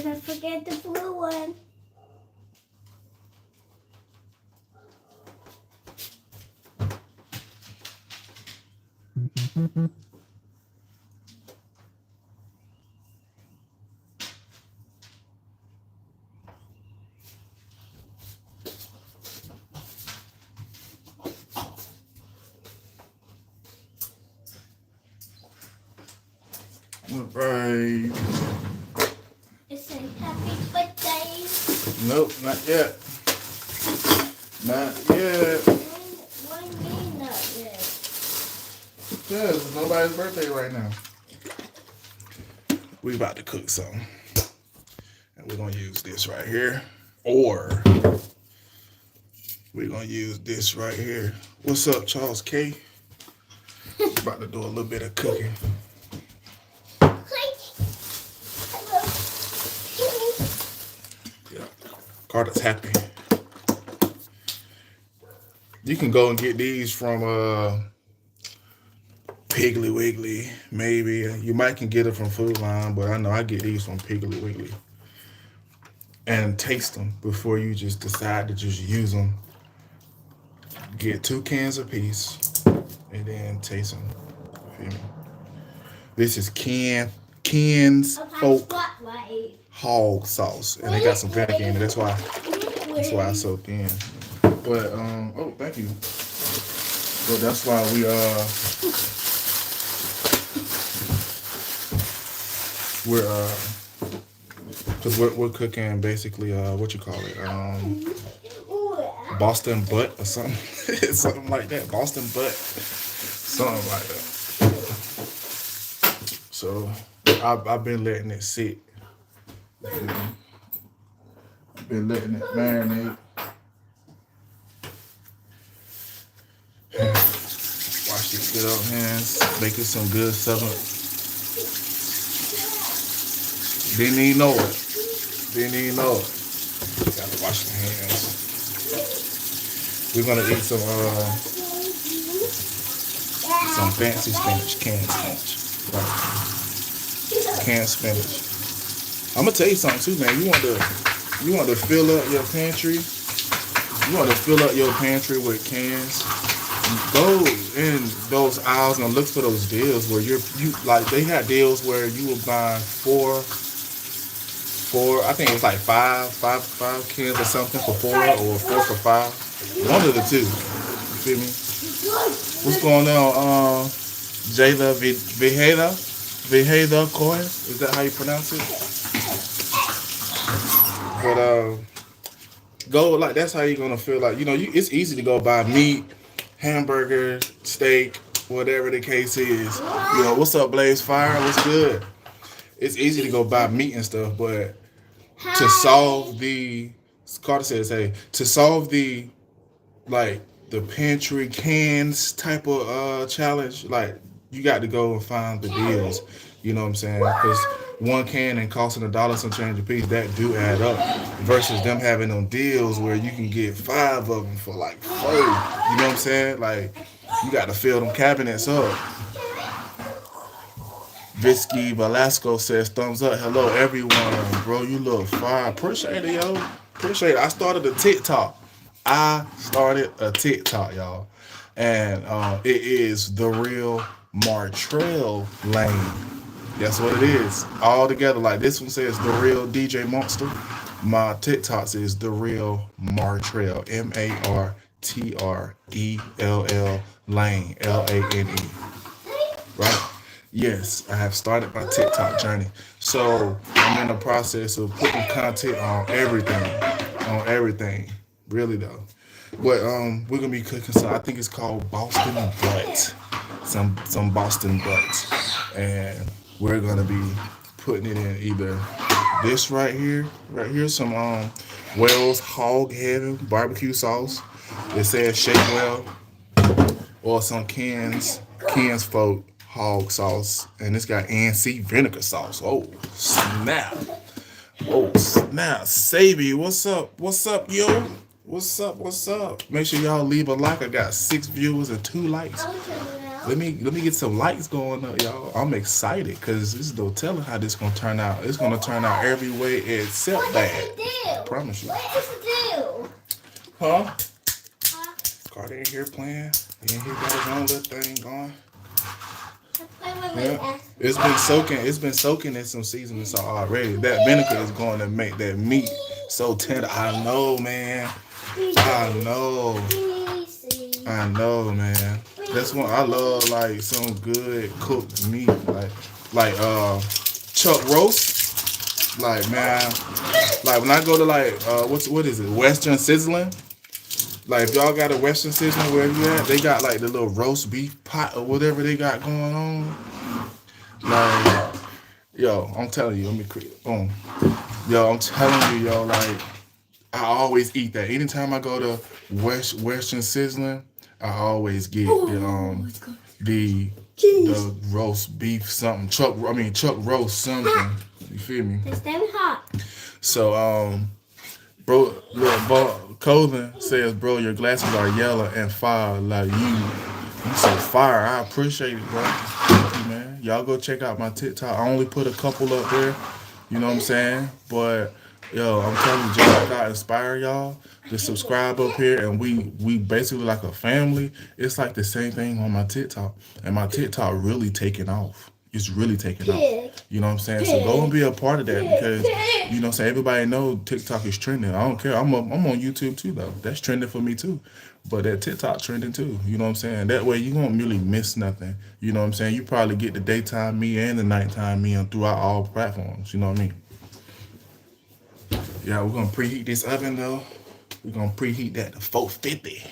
I forget the blue one. Right. It says happy birthday. Nope, not yet. Not yet. What do you mean not yet? Because it's nobody's birthday right now. We about to cook something. And we're going to use this right here. Or we're going to use this right here. What's up, Charles K? About to do a little bit of cooking. Yeah, Carter's happy. You can go and get these from Piggly Wiggly, maybe. You might can get it from Food Line, but I know I get these from Piggly Wiggly. And taste them before you just decide to just use them. Get 2 cans apiece and then taste them. Feel me? This is Ken's Folk hog sauce, and they got some vinegar in it. That's why it's so thin. But oh, thank you. But that's why we're cooking basically what you call it, Boston butt or something. Something like that. Boston butt, something like that. So I've been letting it sit. I've been letting it marinate. Wash this good old hands. Make it some good southern. Didn't even know it. Didn't even know it. Got to wash my hands. We're gonna eat some fancy spinach, canned spinach. Right. Canned spinach. I'm gonna tell you something too, man. You want to fill up your pantry. You want to fill up your pantry with cans. Go in those aisles and look for those deals where you like they had deals where you would buy four. I think it was like five cans or something for 4 or 4 for 5. One of the two. You feel me? What's going on? Jayla Vijeda Coin? Is that how you pronounce it? But go like that's how you're gonna feel like it's easy to go buy meat, hamburger, steak, whatever the case is. What's up, Blaze Fire? What's good? It's easy to go buy meat and stuff, but to solve the Carter says, hey, to solve the pantry cans type of challenge, like you got to go and find the deals. You know what I'm saying? Because one can and costing $1 some change a piece, that do add up. Versus them having them deals where you can get 5 of them for like $4. You know what I'm saying? Like you got to fill them cabinets up. Visky Velasco says, thumbs up. Hello, everyone. Bro, you look fine. Appreciate it, yo. Appreciate it. I started a TikTok, y'all. And it is THEREALMARTRELLANE. That's what it is. All together. Like this one says The Real DJ Monster. My TikTok says THEREALMARTRELL. MARTRELL Lane. LANE. Right? Yes, I have started my TikTok journey. So I'm in the process of putting content on everything. Really though. But we're gonna be cooking some, I think it's called Boston butt. Some Boston butt. And we're gonna be putting it in either this right here, some Wells Hog Heaven barbecue sauce. It says Shake Well, or some Ken's Folk hog sauce, and it's got ANC vinegar sauce. Oh snap! Savy, what's up, yo? What's up? Make sure y'all leave a like. I got 6 viewers and 2 likes. Let me get some lights going up, y'all. I'm excited because this is no telling how this gonna turn out. It's gonna turn out every way except What bad. does it do? I promise you. What does it do? Huh? Huh? Carter in here playing. He in here got his own little thing going. Wait. Yeah. It's been soaking in some seasoning salt already. That vinegar is going to make that meat so tender. I know, man. I know, man. That's one I love, like some good cooked meat, like chuck roast. Like, man, like when I go to like what is it? Western Sizzling. Like if y'all got a Western Sizzling where you at, they got like the little roast beef pot or whatever they got going on. Like, yo, I'm telling you, let me create. Boom. Yo, I'm telling you, yo, like I always eat that. Anytime I go to Western Sizzling, I always get the roast beef something. Chuck roast something. You feel me? It's very hot. So bro, look, Colvin says, bro, your glasses are yellow and fire like you so fire. I appreciate it, bro. Thank you, man. Y'all go check out my TikTok. I only put a couple up there. You know what I'm saying? But yo, I'm telling you, just like I inspire y'all to subscribe up here, and we basically like a family. It's like the same thing on my TikTok, and my TikTok really taking off. It's really taking off. You know what I'm saying? So go and be a part of that because you know what I'm saying, everybody knows TikTok is trending. I don't care. I'm on YouTube too though. That's trending for me too. But that TikTok trending too. You know what I'm saying? That way you won't really miss nothing. You know what I'm saying? You probably get the daytime me and the nighttime me on throughout all platforms. You know what I mean? Yeah, we're gonna preheat this oven though. We're gonna preheat that to 450.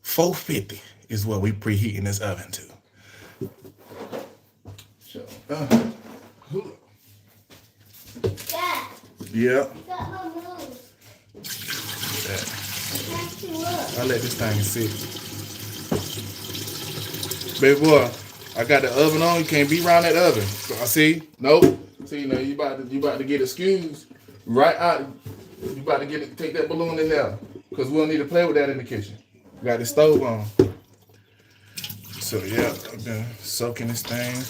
450 is what we preheating this oven to. Dad, Yeah. you got my nose. I let this thing sit. Baby boy, I got the oven on. You can't be around that oven. I see. Nope. See, now you about to get excused right out. You about to take that balloon in there because we don't need to play with that in the kitchen. We got the stove on. So yeah, I've been soaking this thing.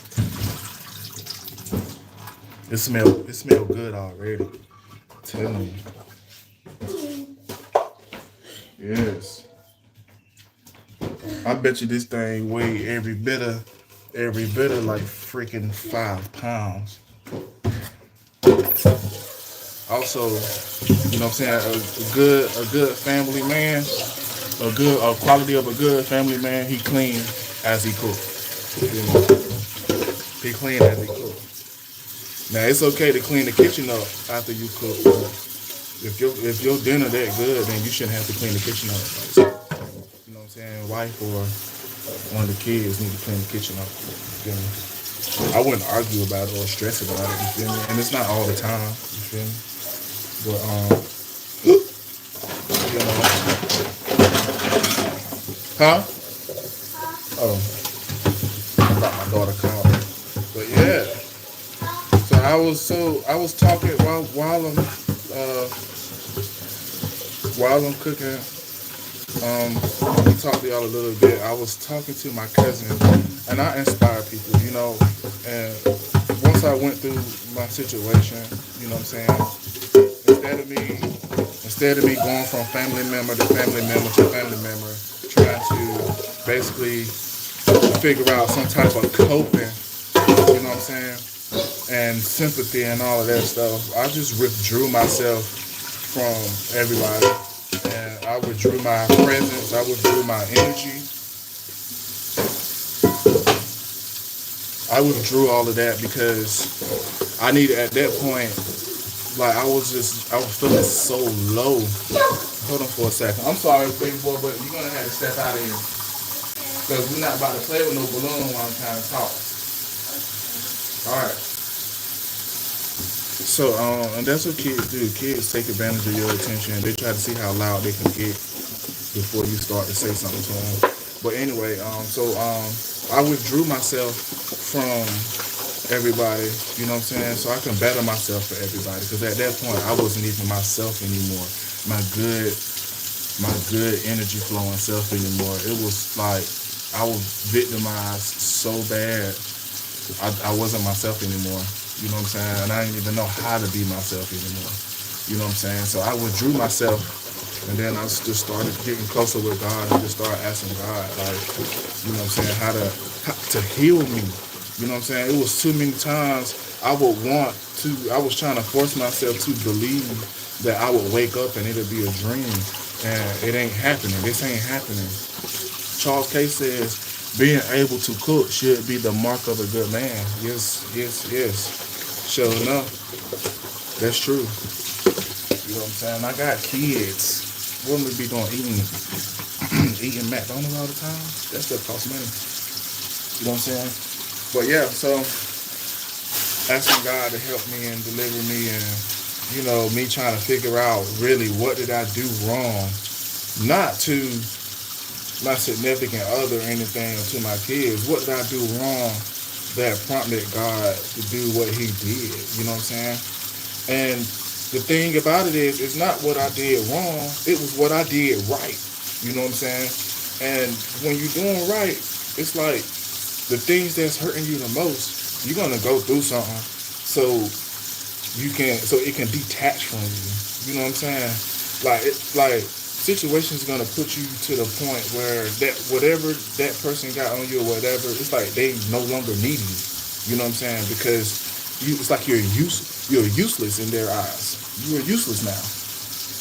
It smell good already. I'm telling you. Yes. I bet you this thing weigh every bit of like freaking 5 pounds. Also, you know what I'm saying, a good family man, a quality of a good family man, he clean as he cook. He clean as he cook. Now it's okay to clean the kitchen up after you cook, but if your dinner that good, then you shouldn't have to clean the kitchen up. You know what I'm saying? Wife or one of the kids need to clean the kitchen up. You feel me? I wouldn't argue about it or stress about it. You feel me? And it's not all the time. You feel me? But you know, huh? Oh, I thought my daughter called me. But yeah. So I was talking while I'm cooking. Let me talk to y'all a little bit. I was talking to my cousin, and I inspire people, you know. And once I went through my situation, you know what I'm saying. Instead of me going from family member to family member to family member, trying to basically figure out some type of coping, you know what I'm saying, and sympathy and all of that stuff, I just withdrew myself from everybody. And I withdrew my presence, I withdrew my energy. I withdrew all of that because I needed, at that point, like I was feeling so low. Hold on for a second. I'm sorry, baby boy, but you're gonna have to step out of here. Because we're not about to play with no balloon while I'm trying to talk. Alright. So, and that's what kids do. Kids take advantage of your attention. They try to see how loud they can get before you start to say something to them. But anyway, I withdrew myself from everybody, you know what I'm saying? So I can better myself for everybody. Because at that point, I wasn't even myself anymore. My good energy flowing self anymore. It was like I was victimized so bad. I wasn't myself anymore. You know what I'm saying? And I didn't even know how to be myself anymore. You know what I'm saying? So I withdrew myself, and then I just started getting closer with God and just started asking God, like, you know what I'm saying, how to heal me. You know what I'm saying? It was too many times I was trying to force myself to believe that I would wake up and it'll be a dream. And it ain't happening. This ain't happening. Charles K says, being able to cook should be the mark of a good man. Yes, yes, yes. Sure enough, that's true. You know what I'm saying? I got kids. What would we be doing? Eating McDonald's all the time? That stuff costs money. You know what I'm saying? But yeah, so asking God to help me and deliver me, and you know, me trying to figure out really what did I do wrong, not to my significant other or anything, or to my kids. What did I do wrong that prompted God to do what he did? You know what I'm saying? And the thing about it is, it's not what I did wrong, it was what I did right. You know what I'm saying? And when you're doing right, it's like the things that's hurting you the most, you're gonna go through something so it can detach from you. You know what I'm saying? Like situations gonna put you to the point where that whatever that person got on you or whatever, it's like they no longer need you. You know what I'm saying? Because it's like you're useless in their eyes. You are useless now.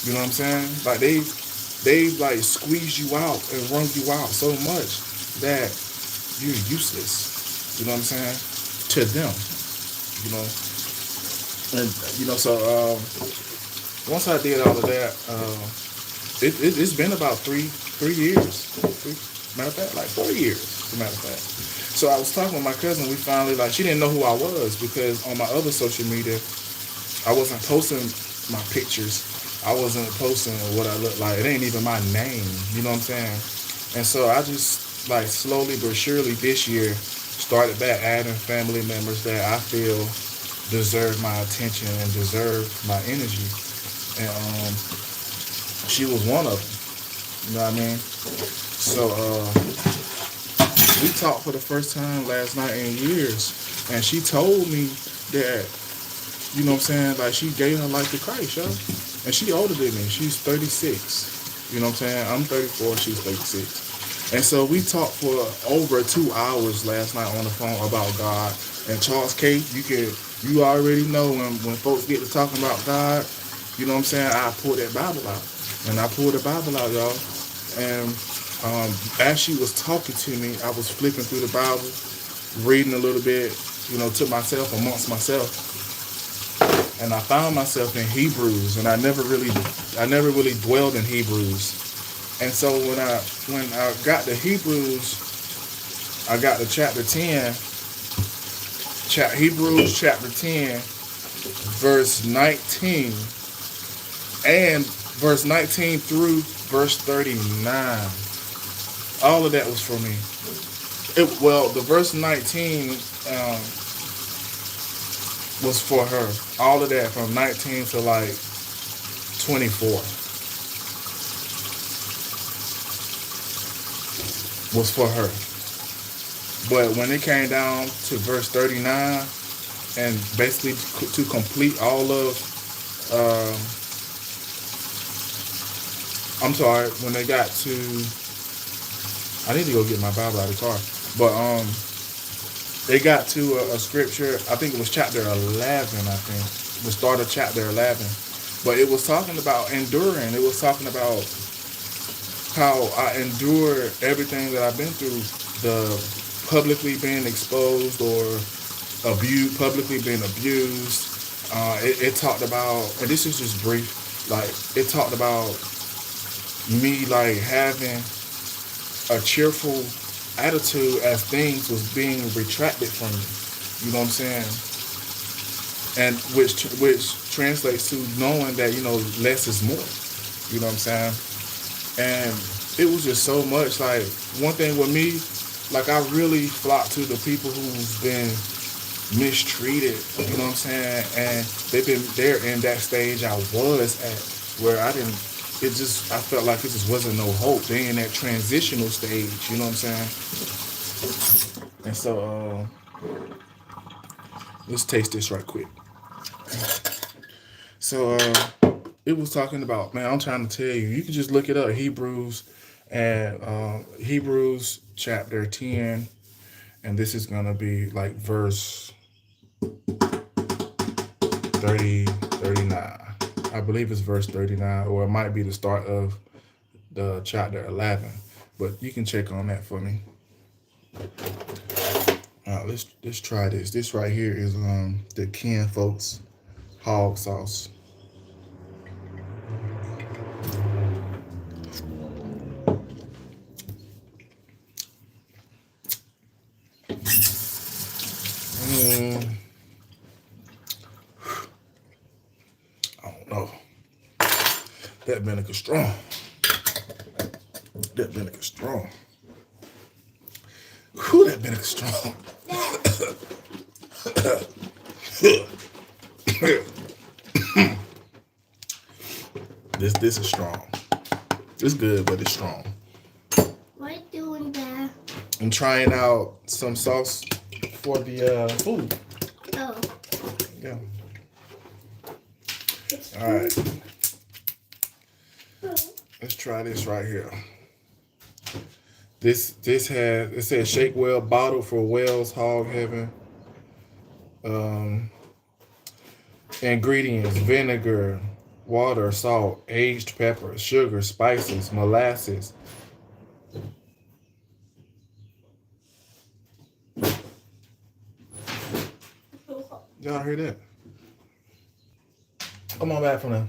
You know what I'm saying? Like they like squeeze you out and wrung you out so much that you're useless. You know what I'm saying? To them. You know. And you know, so once I did all of that, it's been about three years. Matter of fact, like 4 years, as a matter of fact. So I was talking with my cousin. We finally, like, she didn't know who I was because on my other social media, I wasn't posting my pictures. I wasn't posting what I look like. It ain't even my name. You know what I'm saying? And so I just, like, slowly but surely this year started back adding family members that I feel deserve my attention and deserve my energy. And she was one of them. You know what I mean? So we talked for the first time last night in years, and she told me that, you know what I'm saying, like, she gave her life to Christ, yo. And she older than me. She's 36. You know what I'm saying? I'm 34, she's 36. And so we talked for over 2 hours last night on the phone about God. And Charles K, you already know when folks get to talking about God, you know what I'm saying, I pull that Bible out. And I pulled the Bible out, y'all. And as she was talking to me, I was flipping through the Bible, reading a little bit, you know, to myself, amongst myself. And I found myself in Hebrews, and I never really dwelled in Hebrews. And so when I got to Hebrews, I got to chapter 10, Hebrews chapter 10, verse 19, and verse 19 through verse 39. All of that was for me. The verse 19 was for her. All of that from 19 to like 24 was for her. But when it came down to verse 39, and basically to complete all of, I'm sorry, when they got to, I need to go get my Bible out of the car, but they got to a scripture, I think it was chapter 11, I think, the start of chapter 11, but it was talking about enduring. It was talking about how I endured everything that I've been through, the publicly being exposed or publicly being abused. It talked about, and this is just brief, like, it talked about me, like, having a cheerful attitude as things was being retracted from me. You know what I'm saying? And which translates to knowing that, you know, less is more. You know what I'm saying? And it was just so much. Like, one thing with me, like, I really flock to the people who's been mistreated. You know what I'm saying? And they're in that stage I was at, where I didn't I felt like it just wasn't no hope. They in that transitional stage, you know what I'm saying? And so, let's taste this right quick. So, it was talking about, man, I'm trying to tell you, you can just look it up, Hebrews, and Hebrews chapter 10, and this is gonna be like verse 39. I believe it's verse 39, or it might be the start of the chapter 11, but you can check on that for me. Let's try this. This right here is the Ken Folks hog sauce. I don't know. That vinegar strong. That vinegar strong. Whew, that vinegar strong. This is strong. It's good, but it's strong. What are you doing there? I'm trying out some sauce for the food. Oh. Yeah. All right. Let's try this right here. This has, it says shake well, bottle for Wells Hog Heaven. Ingredients: vinegar, water, salt, aged pepper, sugar, spices, molasses. Y'all hear that? Come on back from there.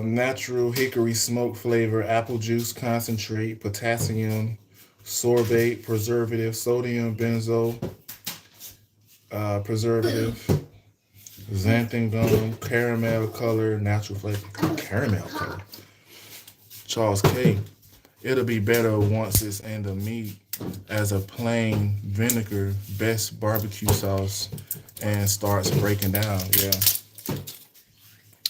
Natural hickory smoke flavor, apple juice concentrate, potassium sorbate, preservative, sodium benzoyl preservative, xanthan gum, caramel color, natural flavor. Caramel color. Charles K. It'll be better once it's in the meat as a plain vinegar, best barbecue sauce, and starts breaking down. Yeah.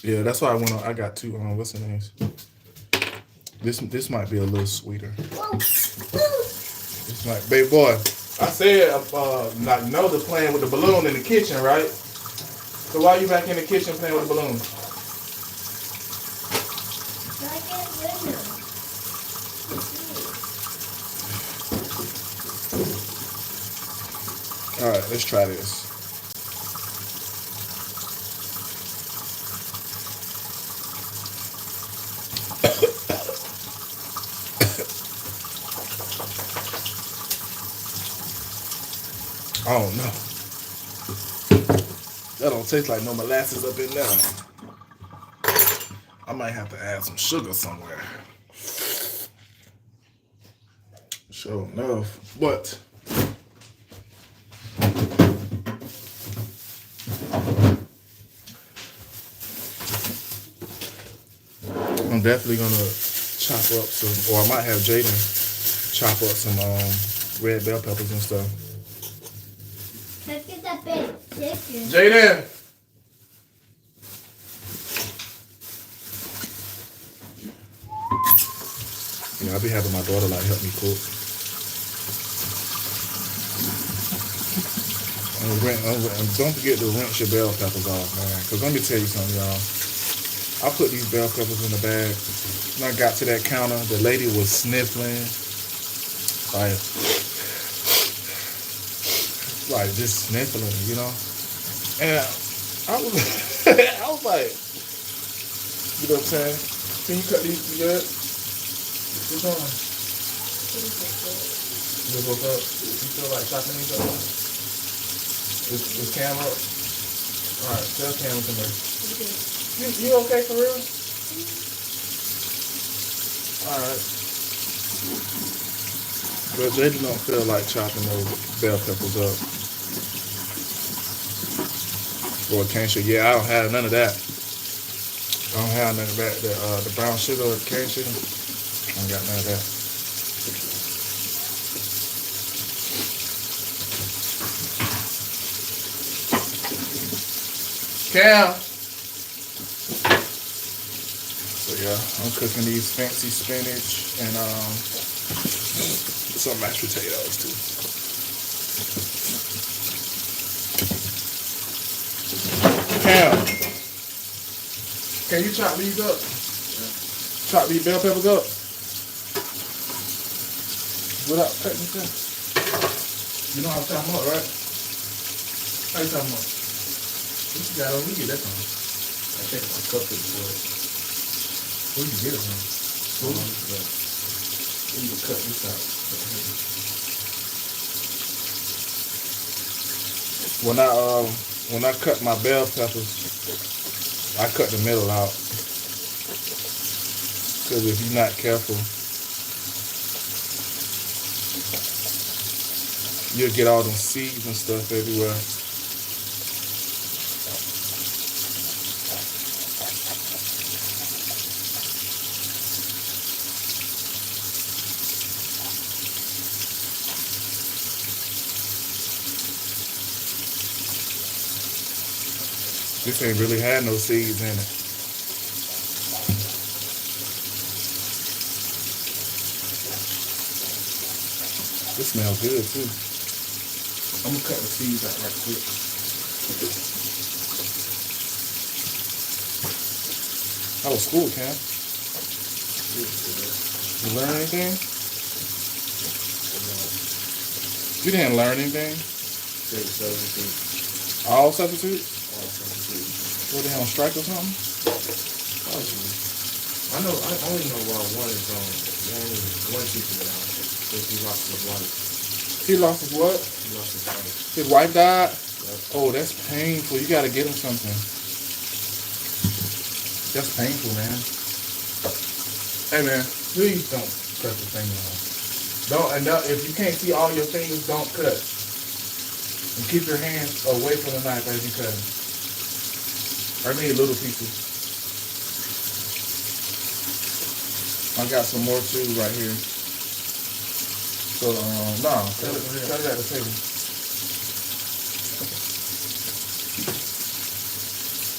Yeah, that's why I got two, what's the names? This might be a little sweeter. This might, baby boy, I said, like, no to playing with the balloon in the kitchen, right? So why you back in the kitchen playing with the balloon? All right, let's try this. I don't know. That don't taste like no molasses up in there. I might have to add some sugar somewhere. Sure enough. But I'm definitely gonna chop up some, or I might have Jaden chop up some red bell peppers and stuff. Let's get that big chicken. Jaden! Yeah, I'll be having my daughter like help me cook. And don't forget to rinse your bell peppers off, man. Because let me tell you something, y'all. I put these bell peppers in the bag. When I got to that counter, the lady was sniffling. Like just sniffling, you know? And I was I was like, you know what I'm saying? Can you cut these together? What's on? You woke up? You feel like chopping these up? Is Cam up? Alright, tell Cam to me. You okay for real? Alright. But Jaden don't feel like chopping those bell peppers up. Or cane sugar. Yeah, I don't have none of that. I don't have none of that. The brown sugar or cane sugar. I don't got none of that. Cam. So yeah, I'm cooking these fancy spinach and some mashed potatoes too. Cam, can you chop these up? Chop these bell peppers up without cutting them. You know how to chop them up, right? How you chop them up? What you got over here? That's on. I think I cooked it before. Where you get it from? You need to cut this out. When I cut my bell peppers, I cut the middle out. Because if you're not careful, you'll get all them seeds and stuff everywhere. This ain't really had no seeds in it. This smells good too. I'm gonna cut the seeds out right quick. How was school, Cam? You learn anything? You didn't learn anything? All substitute? What, they on strike or something? I only know one is one teacher now. Because he lost his wife. He lost his what? He lost his wife. His wife died? Yep. Oh, that's painful. You gotta get him something. That's painful, man. Hey, man, please don't cut the finger off. If you can't see all your fingers, don't cut. And keep your hands away from the knife as you cut them. I made little pieces. I got some more too right here. So, no, cut it at the table.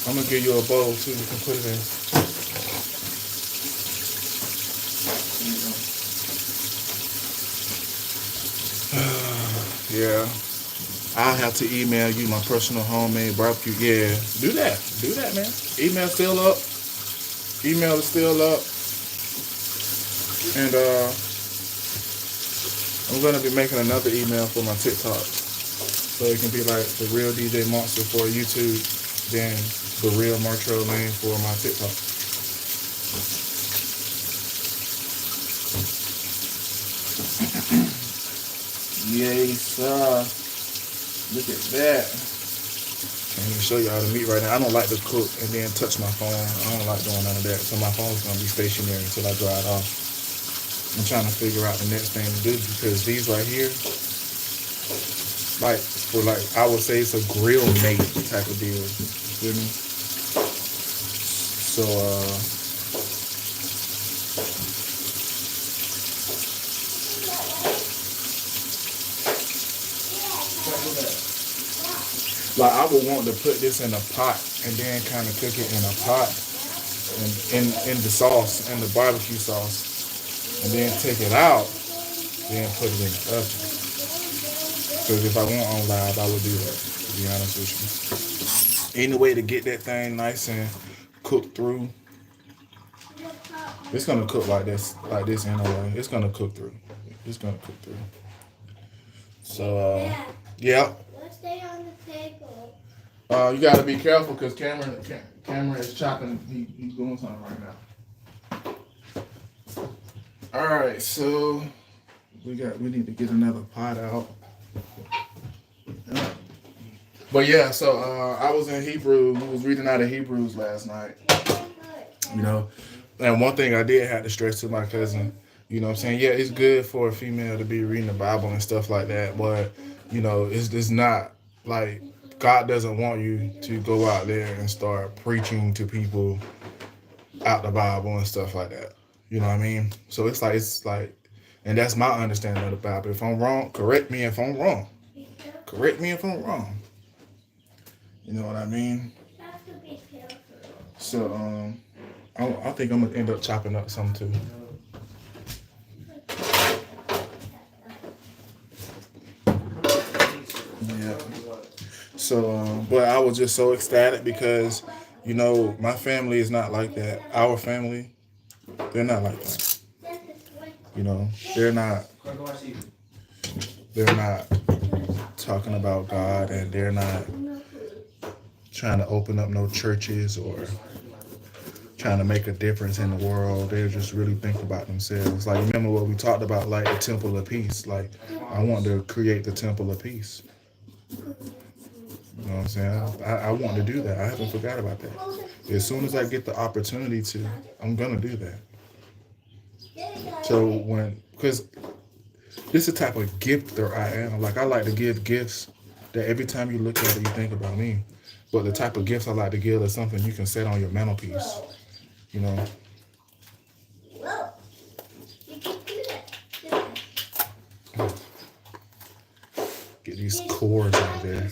I'm gonna give you a bowl too. You can put it in. Yeah. I'll have to email you my personal homemade barbecue. Yeah, do that, man. Email still up. Email is still up. And I'm gonna be making another email for my TikTok, so it can be like the real DJ Monster for YouTube, then the real THEREALMARTRELLANE for my TikTok. Yay, sir. Look at that. Can't even show y'all the meat right now. I don't like to cook and then touch my phone. I don't like doing none of that. So my phone's gonna be stationary until I dry it off. I'm trying to figure out the next thing to do because these right here, I would say it's a grill mate type of deal. You feel me? So like I would want to put this in a pot and then kind of cook it in a pot and in the sauce, in the barbecue sauce, and then take it out, then put it in the oven. Because if I want on live, I would do that, to be honest with you. Any way to get that thing nice and cooked through. It's gonna cook like this anyway. It's gonna cook through. It's gonna cook through. So yeah. Let's stay on the table. You gotta be careful because Cameron is chopping. He's doing something right now. All right, so we need to get another pot out. But yeah, so I was in Hebrews. We was reading out of Hebrews last night. You know, and one thing I did have to stress to my cousin, you know what I'm saying? Yeah, it's good for a female to be reading the Bible and stuff like that, but you know, it's not like God doesn't want you to go out there and start preaching to people out the Bible and stuff like that. You know what I mean? So it's like, and that's my understanding of the Bible. If I'm wrong, correct me if I'm wrong. Correct me if I'm wrong. You know what I mean? So, I think I'm gonna end up chopping up some too. Yeah. So, but I was just so ecstatic because, you know, my family is not like that. Our family, they're not like that. You know, they're not talking about God, and they're not trying to open up no churches or trying to make a difference in the world. They just really think about themselves. Like, remember what we talked about, like the temple of peace. Like, I want to create the temple of peace. You know what I'm saying? I want to do that. I haven't forgot about that. As soon as I get the opportunity to, I'm going to do that. So because this is the type of gifter I am. Like, I like to give gifts that every time you look at it, you think about me. But the type of gifts I like to give is something you can set on your mantelpiece. You know? Get these cords out there.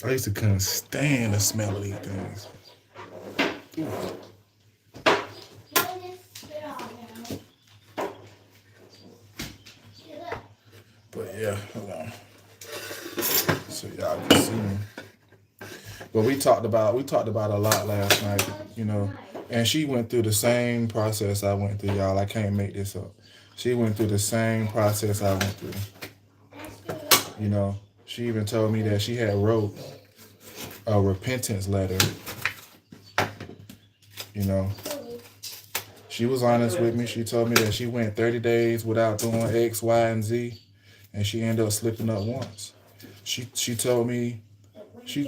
I used to couldn't stand the smell of these things. But yeah, hold on. So y'all can see me. But we talked about a lot last night, you know. And she went through the same process I went through, y'all. I can't make this up. She went through the same process I went through. You know, she even told me that she had wrote a repentance letter. You know, she was honest with me. She told me that she went 30 days without doing X, Y, and Z, and she ended up slipping up once. She told me she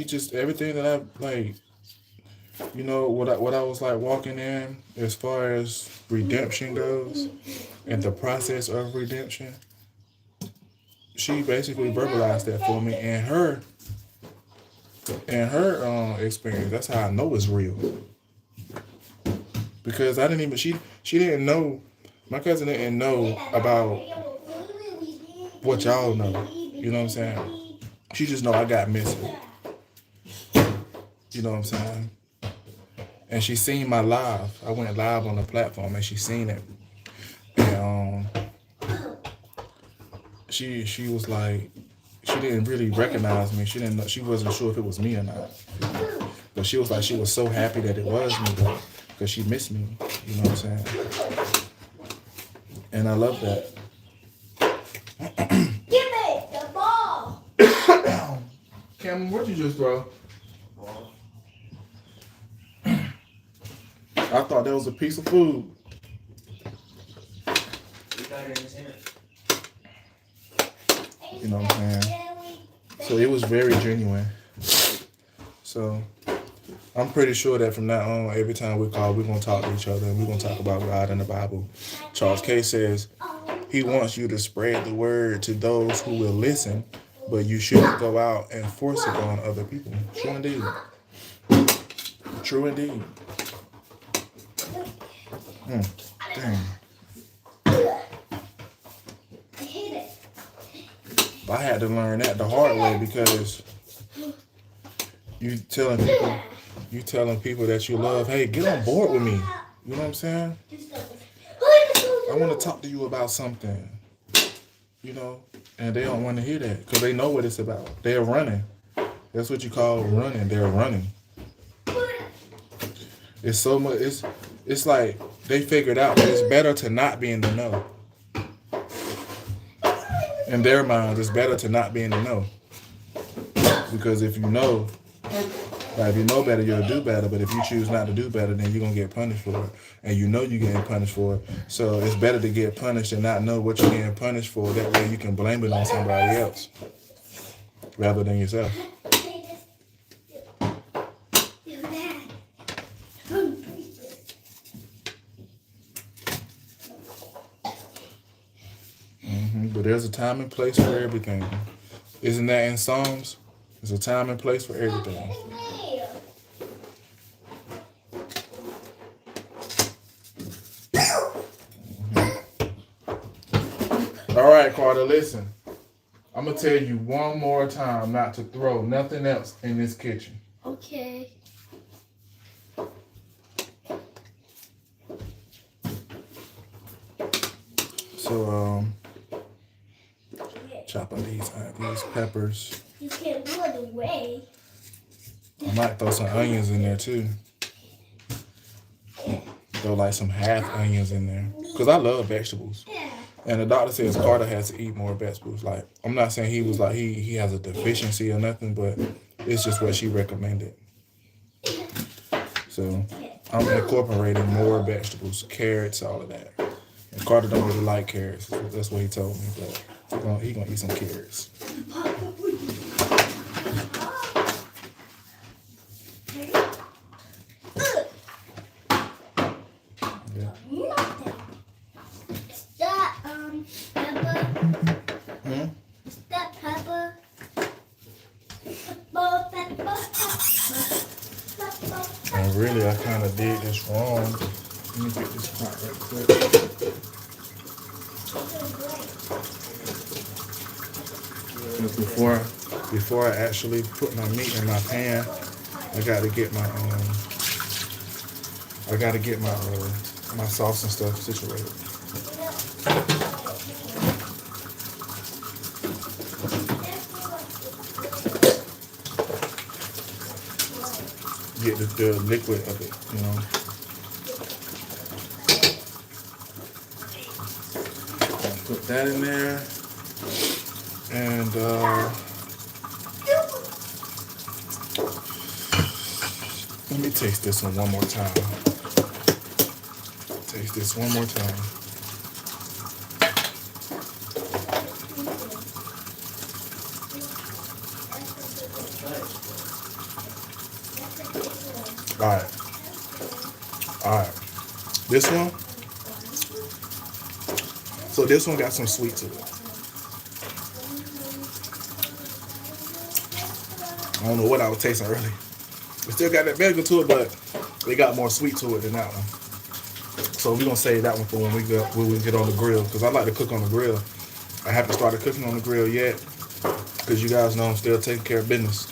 just everything that I like, you know, what I was like walking in as far as redemption goes and the process of redemption. She basically verbalized that for me, and her experience. That's how I know it's real. Because I didn't even she didn't know, my cousin didn't know about what y'all know. You know what I'm saying? She just know I got missing. You know what I'm saying? And she seen my live. I went live on the platform and she seen it. And she was like, she didn't really recognize me. She didn't know, she wasn't sure if it was me or not. But she was like, she was so happy that it was me because she missed me. You know what I'm saying? And I love that. Give me the ball. Cameron, what'd you just throw? I thought that was a piece of food. You know what I'm saying? So it was very genuine. So I'm pretty sure that from now on, every time we call, we're going to talk to each other and we're going to talk about God and the Bible. Charles K says he wants you to spread the word to those who will listen, but you shouldn't go out and force it on other people. True indeed. True indeed. Dang. I had to learn that the hard way because you telling people that you love, hey, get on board with me. You know what I'm saying? I want to talk to you about something. You know, and they don't want to hear that because they know what it's about. They're running. That's what you call running. They're running. It's so much. It's like they figured out that it's better to not be in the know. In their minds, it's better to not be in the know. Because if you know better, you'll do better. But if you choose not to do better, then you're going to get punished for it. And you know you're getting punished for it. So it's better to get punished and not know what you're getting punished for. That way you can blame it on somebody else rather than yourself. But there's a time and place for everything. Isn't that in Psalms? There's a time and place for everything. All right, Carter, listen. I'm going to tell you one more time not to throw nothing else in this kitchen. Okay. So, chop up these peppers. You can't do it away. I might throw some onions in there too. Throw like some half onions in there. Because I love vegetables. Yeah. And the doctor says Carter has to eat more vegetables. Like, I'm not saying he was like, he has a deficiency or nothing, but it's just what she recommended. So, I'm incorporating more vegetables, carrots, all of that. And Carter don't really like carrots. That's what he told me, but he gonna eat some carrots. And really, I kind of did this wrong. Let me get this pot right quick. Before I actually put my meat in my pan, I got to get my sauce and stuff situated. Get the liquid of it, you know. Put that in there, and let me taste this one more time. Taste this one more time. All right. This one. So this one got some sweet to it. I don't know what I was tasting earlier. It still got that vinegar to it, but they got more sweet to it than that one. So we're gonna save that one for when we get on the grill, because I like to cook on the grill. I haven't started cooking on the grill yet, because you guys know I'm still taking care of business.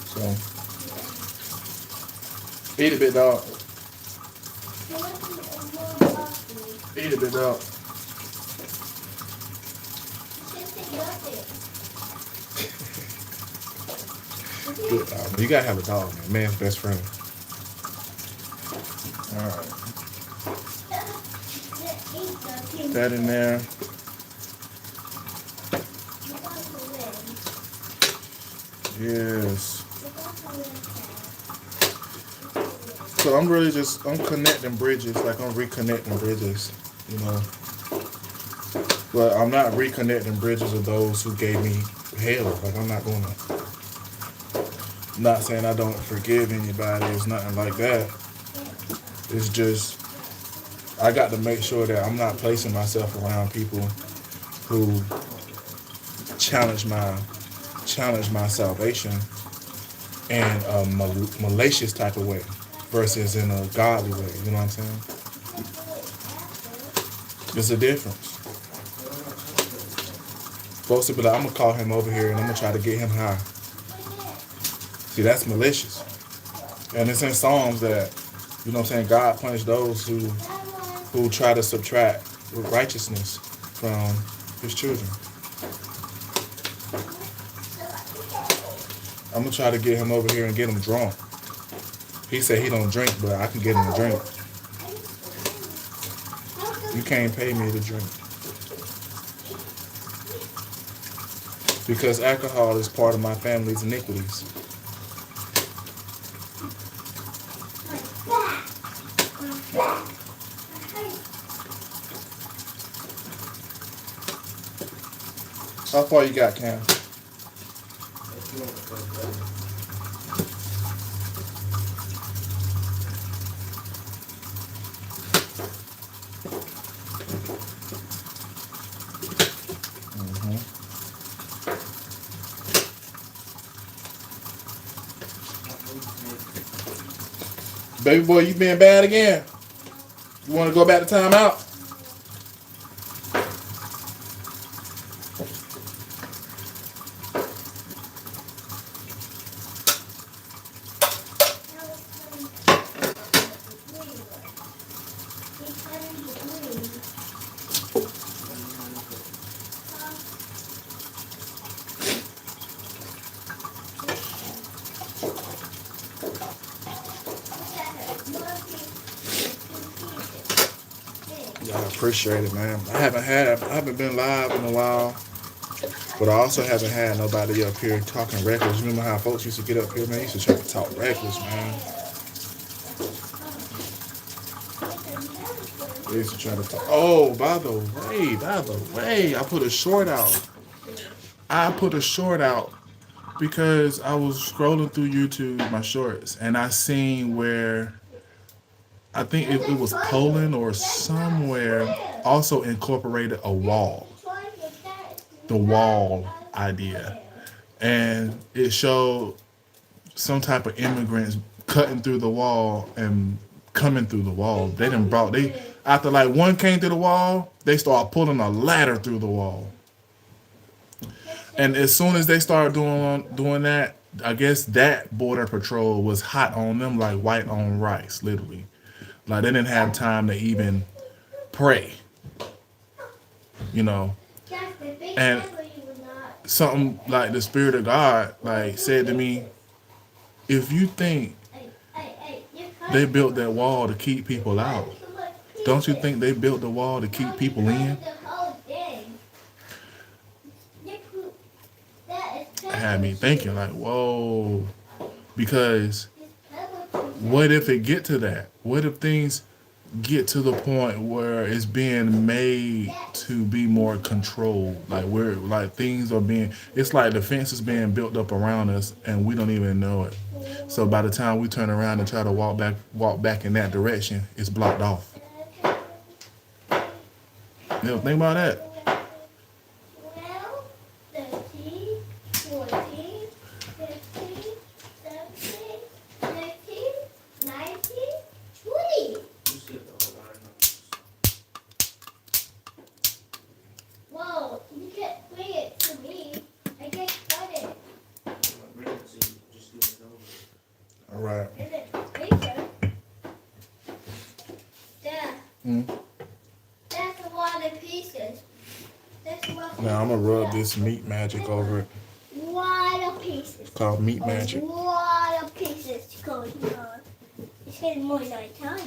So eat it, big dog. Eat it, big dog. Good dog. You gotta have a dog, man. Man's best friend. All right. Put that in there. Yes. So I'm connecting bridges, like I'm reconnecting bridges, you know. But I'm not reconnecting bridges of those who gave me hell. Like, I'm not gonna. I'm not saying I don't forgive anybody. It's nothing like that. It's just I got to make sure that I'm not placing myself around people who challenge my salvation in a malicious type of way versus in a godly way. You know what I'm saying? There's a difference. Folks will be like, I'm gonna call him over here and I'm gonna try to get him high. See, that's malicious. And it's in Psalms that, you know what I'm saying, God punished those who try to subtract righteousness from his children. I'm gonna try to get him over here and get him drunk. He said he don't drink, but I can get him to drink. You can't pay me to drink. Because alcohol is part of my family's iniquities. How far you got, Cam? Baby boy, you being bad again? You want to go back to timeout? Appreciate it, man. I haven't been live in a while, but I also haven't had nobody up here talking reckless. You remember how folks used to get up here, man? Used to try to talk reckless, man. They used to try to talk. Oh, by the way, I put a short out. Because I was scrolling through YouTube, my shorts, and I seen where I think it was Poland or somewhere also incorporated a wall, the wall idea, and it showed some type of immigrants cutting through the wall and coming through the wall. They after like one came through the wall, they started pulling a ladder through the wall. And as soon as they started doing that, I guess that border patrol was hot on them like white on rice, literally. Like they didn't have time to even pray, you know. And something like the Spirit of God like said to me, if you think they built that wall to keep people out, don't you think they built the wall to keep people in? It had me thinking like, whoa, because what if it get to that? What if things get to the point where it's being made to be more controlled? Like where like things are being, it's like the fence is being built up around us and we don't even know it. So by the time we turn around and try to walk back in that direction, it's blocked off. You know, think about that. 12, 13, 14, 15, 17, 18, 19, 20. Whoa, you can't bring it to me. I can't cut it. All right. Is it bigger? Dad, that's a lot of pieces. That's a lot of Now I'm gonna rub this meat magic over it. lot of pieces. It's called meat magic. A lot of pieces going on. It's getting more like time.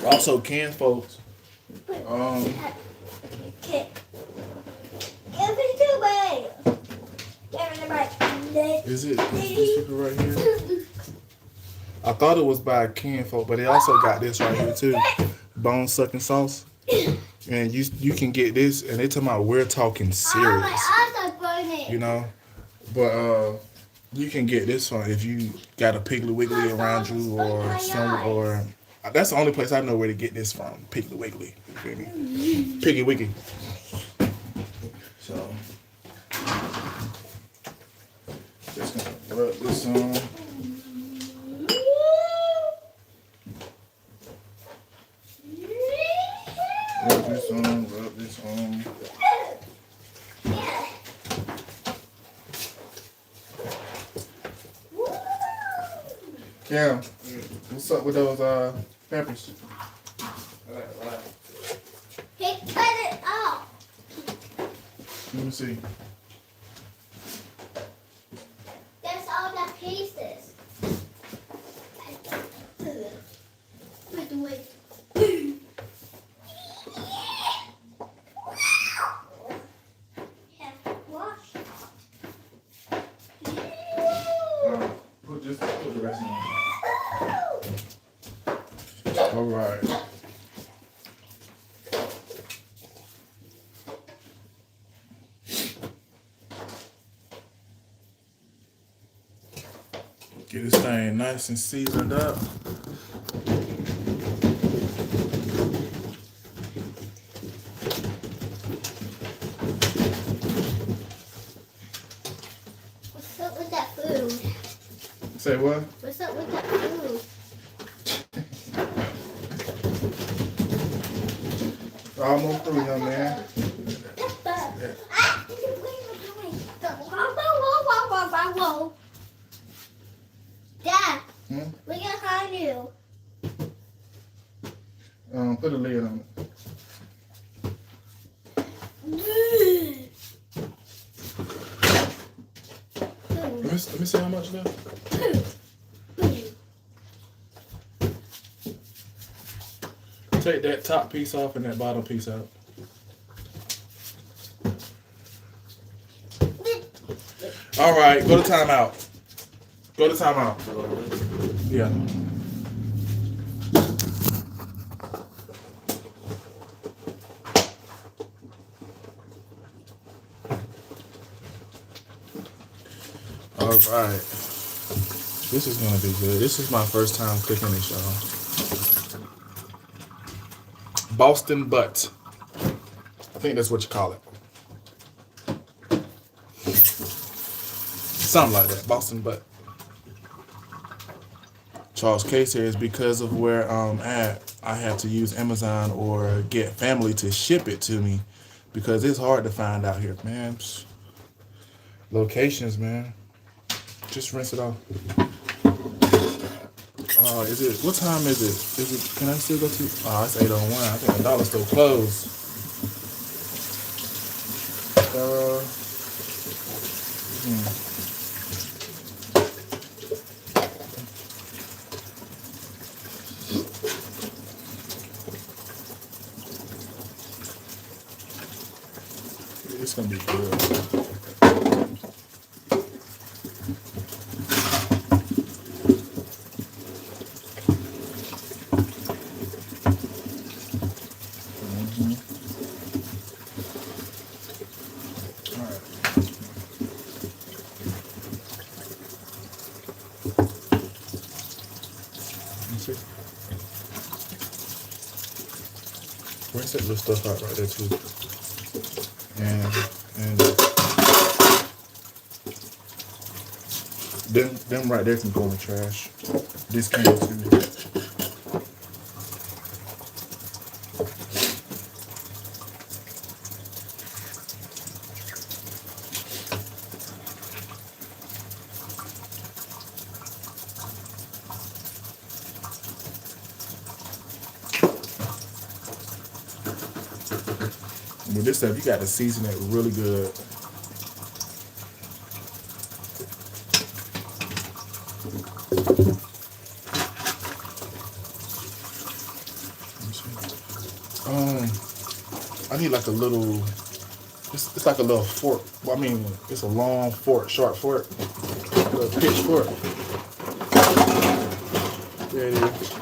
Also, canned folks. Okay. Give it to me. Give it to me. Is it this sticker right here? I thought it was by canned folk, but they also got this right here too. Bone sucking sauce. And you can get this, and they talking about we're talking serious. My eyes are burning. You know? But you can get this one if you got a Piggly Wiggly around you or that's the only place I know where to get this from. Piggly Wiggly. You feel me? Piggy Wiggy. So just gonna rub this on. Rub this on. Yeah. What's up with those peppers? Hey, cut it off. Let me see. That's all the pieces. Put away. Put the rest on. All right. Get this thing nice and seasoned up. What's up with that food? Say what? What's up with that food? Almost through, young man. Dad, Hmm? we're gonna find you. Put a lid on it. Let me see how much left. take that top piece off and that bottom piece out. All right, go to timeout. Go to timeout. Yeah. All right. This is gonna be good. This is my first time cooking this, y'all. Boston butt. I think that's what you call it. Something like that. Boston butt. Charles K says because of where I'm at, I have to use Amazon or get family to ship it to me because it's hard to find out here, man. Locations, man. Just rinse it off. Is it? What time is it? Is it? Can I still go to? Oh, it's 8:01. I think the dollar store closed. It's gonna be good. Rinse that little stuff out right there too. And them right there can go in the trash. This can go too. With this stuff, you got to season it really good. I need like a little. It's like a little fork. Well, I mean, it's a long fork, sharp fork, a little pitchfork. There it is.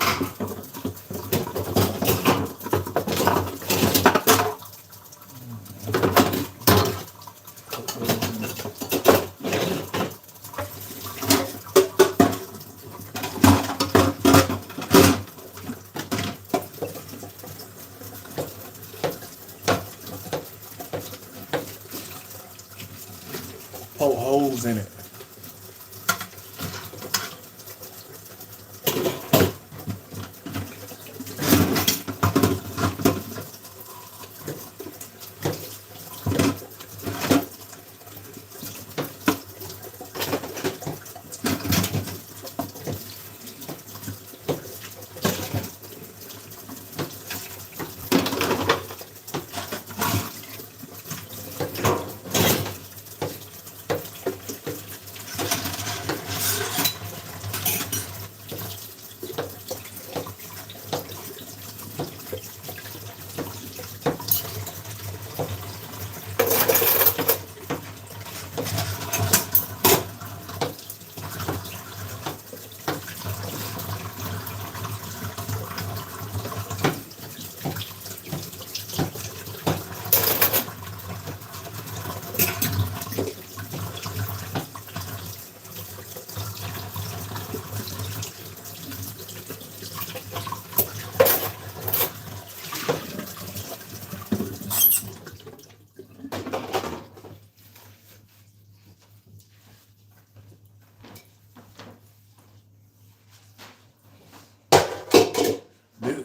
Poke holes in it.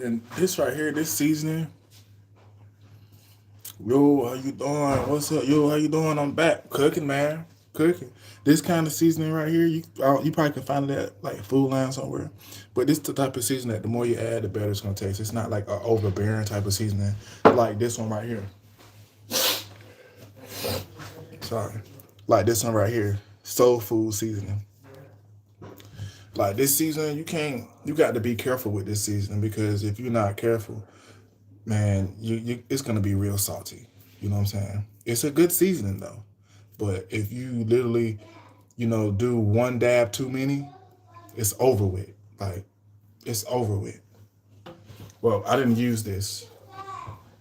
And this right here, this seasoning. Yo, how you doing? What's up? Yo, how you doing? I'm back cooking, man. Cooking. This kind of seasoning right here, you probably can find it at like Food Line somewhere. But this the type of seasoning that the more you add, the better it's gonna taste. It's not like an overbearing type of seasoning like this one right here. Sorry, like this one right here, soul food seasoning. Like this seasoning, you got to be careful with this seasoning because if you're not careful, man, it's gonna be real salty. You know what I'm saying? It's a good seasoning though, but if you literally, do one dab too many, it's over with. Like, it's over with. Well, I didn't use this.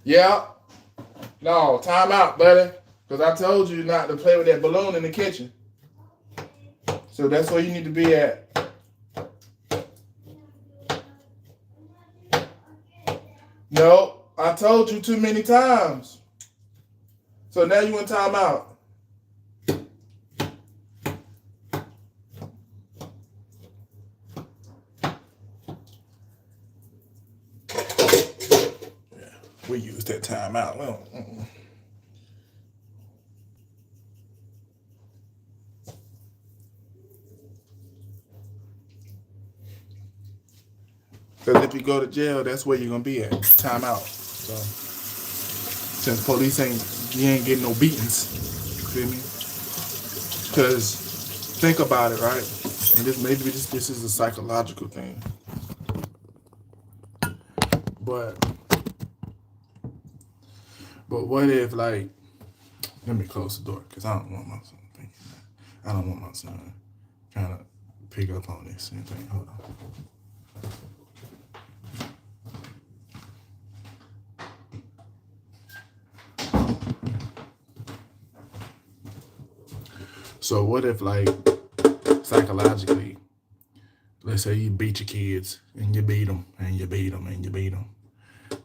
Yeah. No, time out, buddy. Because I told you not to play with that balloon in the kitchen. So that's where you need to be at. No, I told you too many times. So now you in time out. Yeah, we use that time out. Well, because if you go to jail, that's where you're gonna be at. Time out. So since police you ain't getting no beatings, you feel me? Because think about it, right? And this is a psychological thing. But what if, like, let me close the door because I don't want my son thinking that. I don't want my son trying to pick up on this and think, hold on. So what if, like, psychologically, let's say you beat your kids and you beat them and you beat them and you beat them.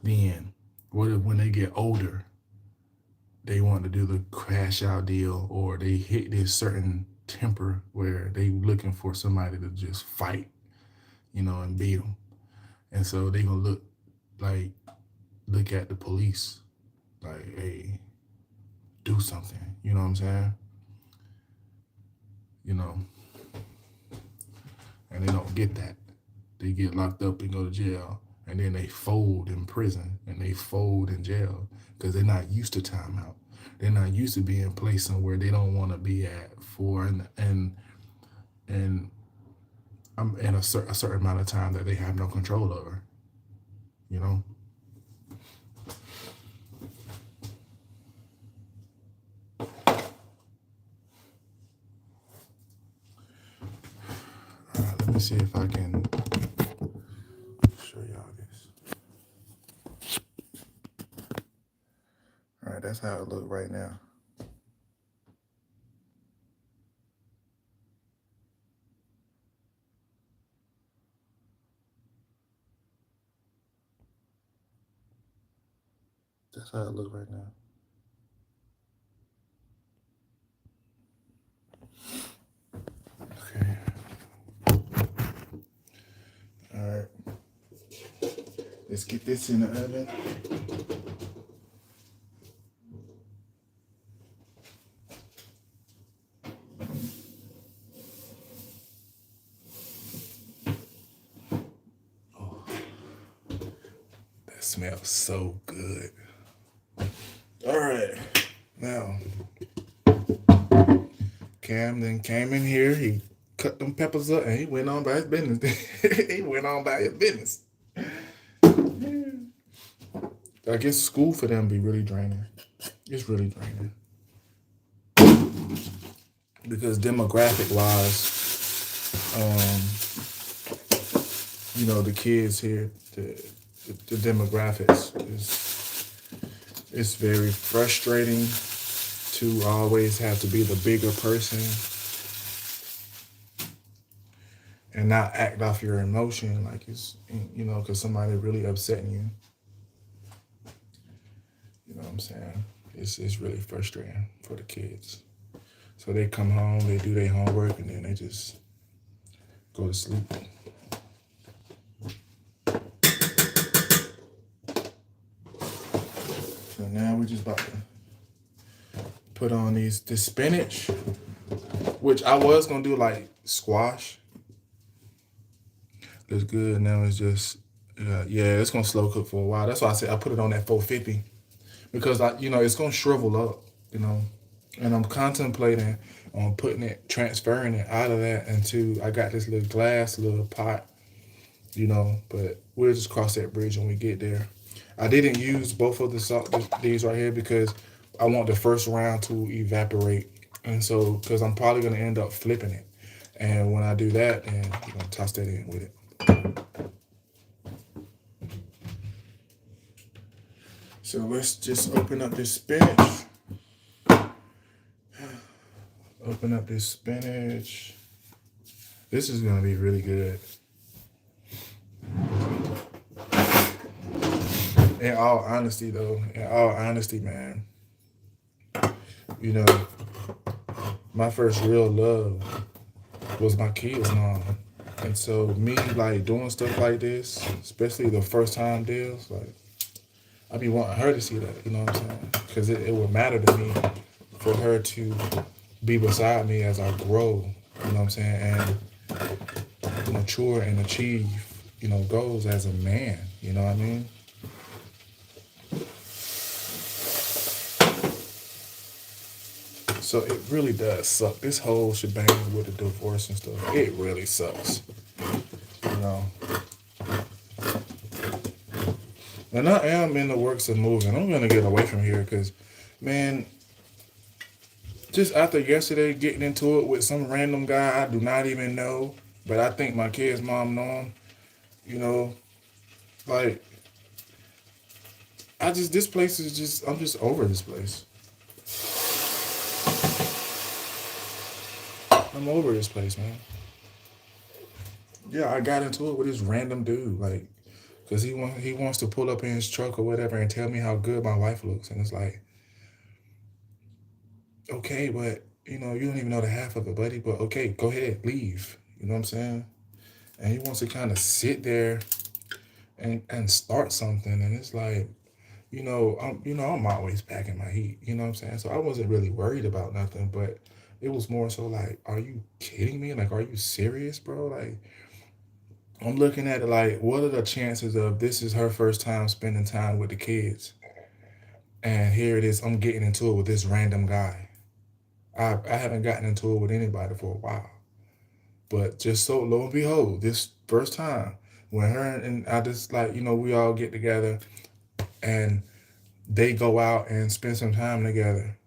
Then what if when they get older, they want to do the crash out deal, or they hit this certain temper where they looking for somebody to just fight, and beat them. And so they gonna look at the police like, hey, do something. You know what I'm saying? And they don't get that. They get locked up and go to jail, and then they fold in prison and they fold in jail because they're not used to timeout. They're not used to being placed somewhere they don't want to be at for and in a certain amount of time that they have no control over. Let me see if I can show y'all this. All right, that's how it looks right now. That's how it looks right now. Okay. All right. Let's get this in the oven. Oh, that smells so good. All right. Now, Cam then came in here. He cut them peppers up and he went on by his business. He went on by his business. I guess school for them be really draining. It's really draining. Because demographic wise, the kids here, the demographics it's very frustrating to always have to be the bigger person and not act off your emotion like it's, because somebody really upsetting you. You know what I'm saying? It's really frustrating for the kids. So they come home, they do their homework, and then they just go to sleep. So now we're just about to put on this spinach, which I was gonna do like squash. Looks good. Now it's just, it's gonna slow cook for a while. That's why I said I put it on that 450 because it's gonna shrivel up, and I'm contemplating on transferring it out of that into, I got this little glass, little pot, but we'll just cross that bridge when we get there. I didn't use both of these right here because I want the first round to evaporate. And so, because I'm probably going to end up flipping it. And when I do that, then I'm going to toss that in with it. So let's just open up this spinach. Open up this spinach. This is going to be really good. In all honesty, though, man, you know, my first real love was my kid's mom. And so me, like, doing stuff like this, especially the first time deals, like, I be wanting her to see that, you know what I'm saying? Because it would matter to me for her to be beside me as I grow, you know what I'm saying? And mature and achieve, goals as a man, you know what I mean? So it really does suck. This whole shebang with the divorce and stuff, it really sucks. You know. And I am in the works of moving. I'm gonna get away from here because, man, just after yesterday getting into it with some random guy I do not even know, but I think my kid's mom know him, like, this place is just, I'm just over this place. I'm over this place, man. Yeah, I got into it with this random dude, like, because he wants to pull up in his truck or whatever and tell me how good my wife looks. And it's like, okay, but, you don't even know the half of it, buddy. But, okay, go ahead, leave. You know what I'm saying? And he wants to kind of sit there and start something. And it's like, I'm always packing my heat. You know what I'm saying? So I wasn't really worried about nothing, but it was more so like, are you kidding me? Like, are you serious, bro? Like, I'm looking at it like, what are the chances of this is her first time spending time with the kids? And here it is, I'm getting into it with this random guy. I haven't gotten into it with anybody for a while. But just so lo and behold, this first time, when her and I just like, we all get together and they go out and spend some time together,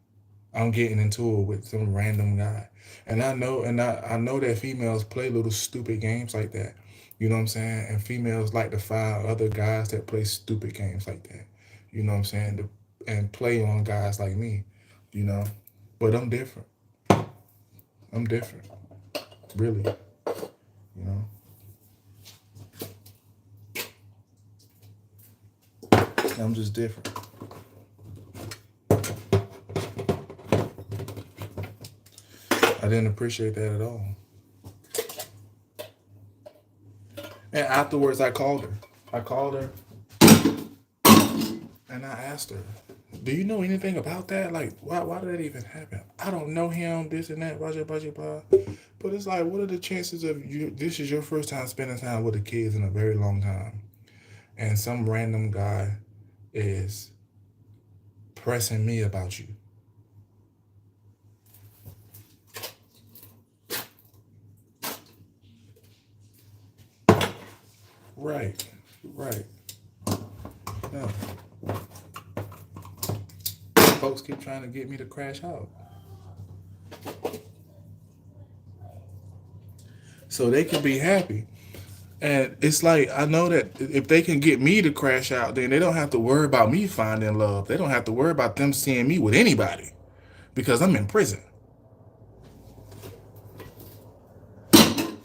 I'm getting into it with some random guy. And I know that females play little stupid games like that. You know what I'm saying? And females like to find other guys that play stupid games like that. You know what I'm saying? And play on guys like me, But I'm different. I'm different. Really. I'm just different. I didn't appreciate that at all. And afterwards, I called her. And I asked her, do you know anything about that? Like, why did that even happen? I don't know him, this and that, blah, blah, blah, blah. But it's like, what are the chances of this is your first time spending time with the kids in a very long time. And some random guy is pressing me about you. Right. No. Folks keep trying to get me to crash out. So they can be happy. And it's like, I know that if they can get me to crash out, then they don't have to worry about me finding love. They don't have to worry about them seeing me with anybody because I'm in prison.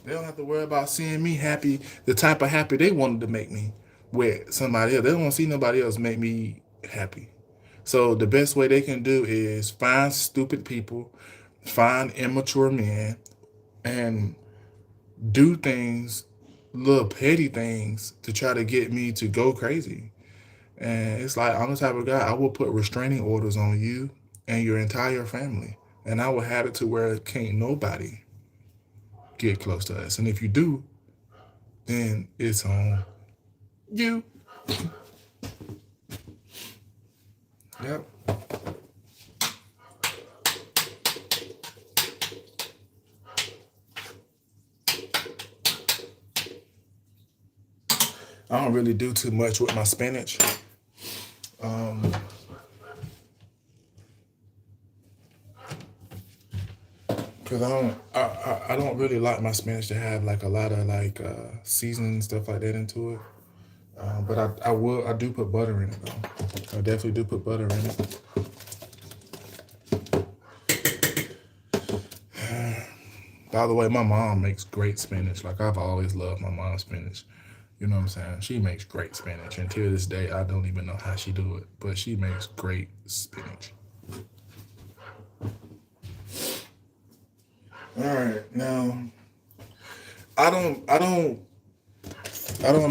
They don't have to worry about seeing me happy, the type of happy they wanted to make me with somebody else. They don't want to see nobody else make me happy. So the best way they can do is find stupid people, find immature men, and do things, little petty things, to try to get me to go crazy. And it's like, I'm the type of guy, I will put restraining orders on you and your entire family. And I will have it to where can't nobody get close to us. And if you do, then it's on you. Yep. I don't really do too much with my spinach Cause I don't really like my spinach to have like a lot of like seasoning and stuff like that into it. But I do put butter in it though. I definitely do put butter in it. By the way, my mom makes great spinach. Like I've always loved my mom's spinach. You know what I'm saying? She makes great spinach. And to this day, I don't even know how she do it, but she makes great spinach. All right, now I don't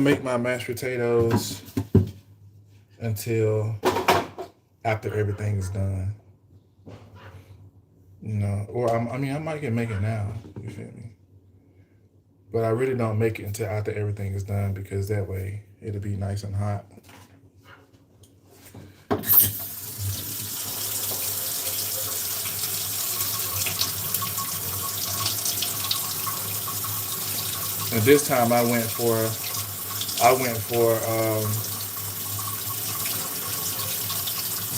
make my mashed potatoes until after everything is done. You know, or I mean, I might can make it now. You feel me? But I really don't make it until after everything is done because that way it'll be nice and hot. And this time I went for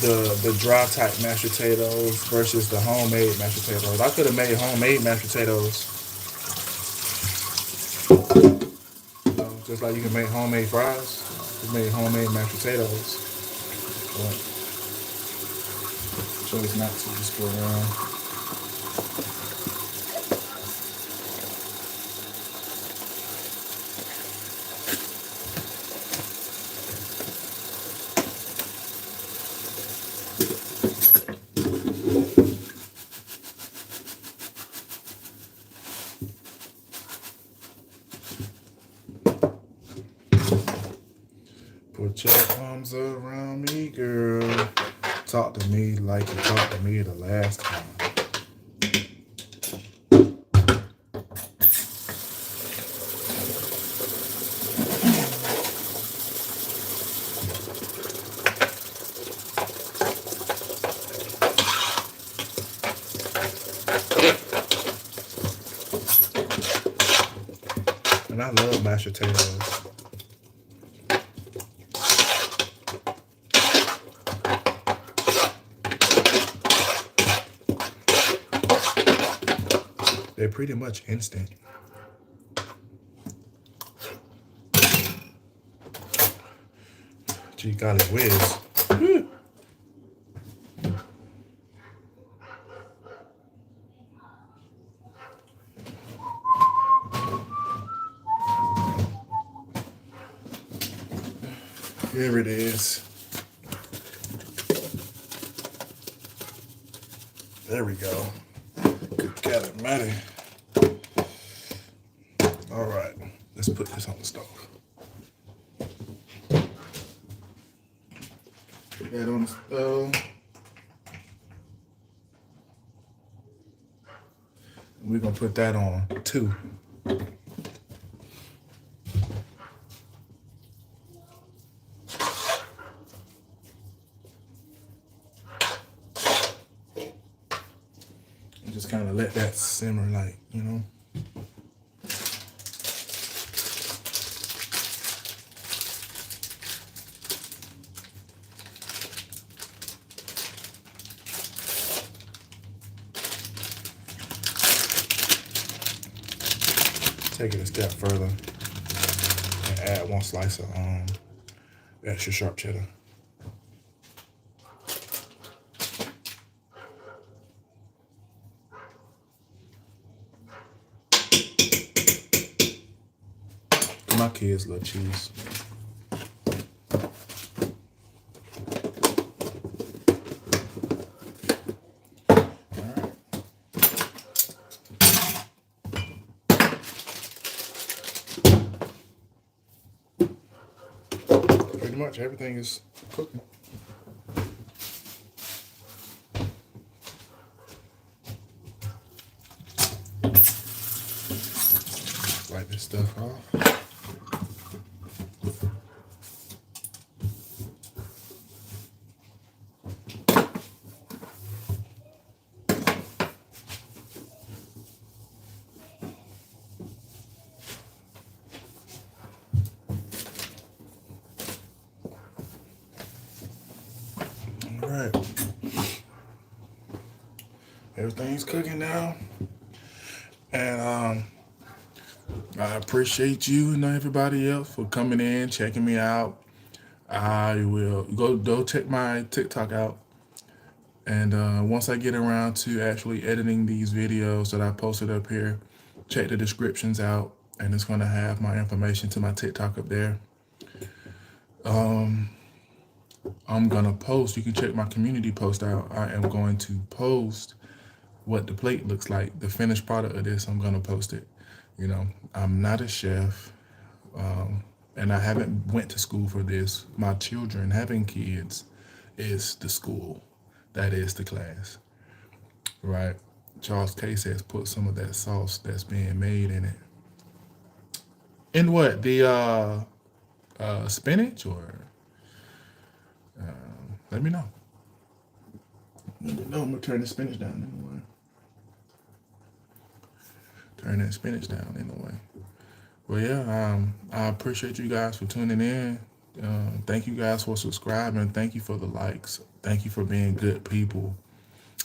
the dry type mashed potatoes versus the homemade mashed potatoes. I could have made homemade mashed potatoes, you know, just like you can make homemade fries. You made homemade mashed potatoes. But choice not to just go around. Put your arms around me, girl. Talk to me like you talked to me the last time. And I love mashed potatoes. They're pretty much instant. Gee golly whiz. Here it is. There we go. Good God almighty. All right, let's put this on the stove. Put that on the stove. We're gonna put that on 2. And just kind of let that simmer, like, you know. Take it a step further and add 1 slice of extra sharp cheddar. My kids love cheese. Pretty much everything is cooking. Wipe this stuff off. All right. Everything's cooking now. And I appreciate you and everybody else for coming in, checking me out. I will go check my TikTok out. And once I get around to actually editing these videos that I posted up here, check the descriptions out, and it's going to have my information to my TikTok up there. I'm going to post, you can check my community post out. I am going to post what the plate looks like, the finished product of this. I'm going to post it. You know, I'm not a chef, and I haven't went to school for this. My children, having kids, is the school. That is the class, right? Charles Case has put some of that sauce that's being made in it. In what? The spinach, or let me know. Let me know. I'm gonna turn the spinach down anyway. Turn that spinach down anyway. Well, yeah, I appreciate you guys for tuning in. Thank you guys for subscribing. Thank you for the likes. Thank you for being good people.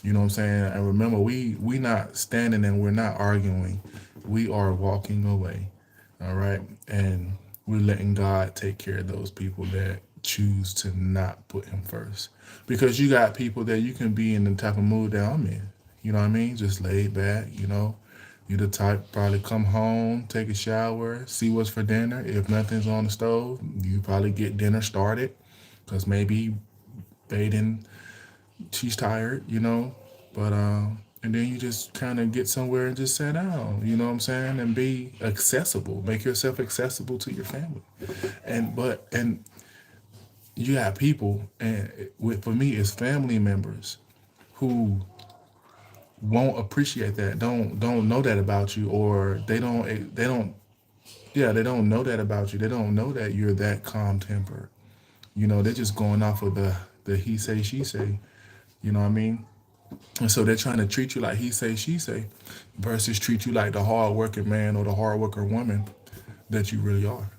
You know what I'm saying? And remember, we not standing and we're not arguing. We are walking away. All right. And we're letting God take care of those people that choose to not put him first. Because you got people that you can be in the type of mood that I'm in. You know what I mean? Just laid back, you know. You the type probably come home, take a shower, see what's for dinner. If nothing's on the stove, you probably get dinner started. Because maybe they didn't, she's tired, you know. But and then you just kind of get somewhere and just sit down, you know what I'm saying, and be accessible. Make yourself accessible to your family. And you have people, and for me, it's family members who won't appreciate that, don't know that about you, or they don't they don't know that about you. They don't know that you're that calm tempered. You know, they're just going off of the he say she say. You know what I mean? And so they're trying to treat you like he say she say, versus treat you like the hard working man or the hard working woman that you really are.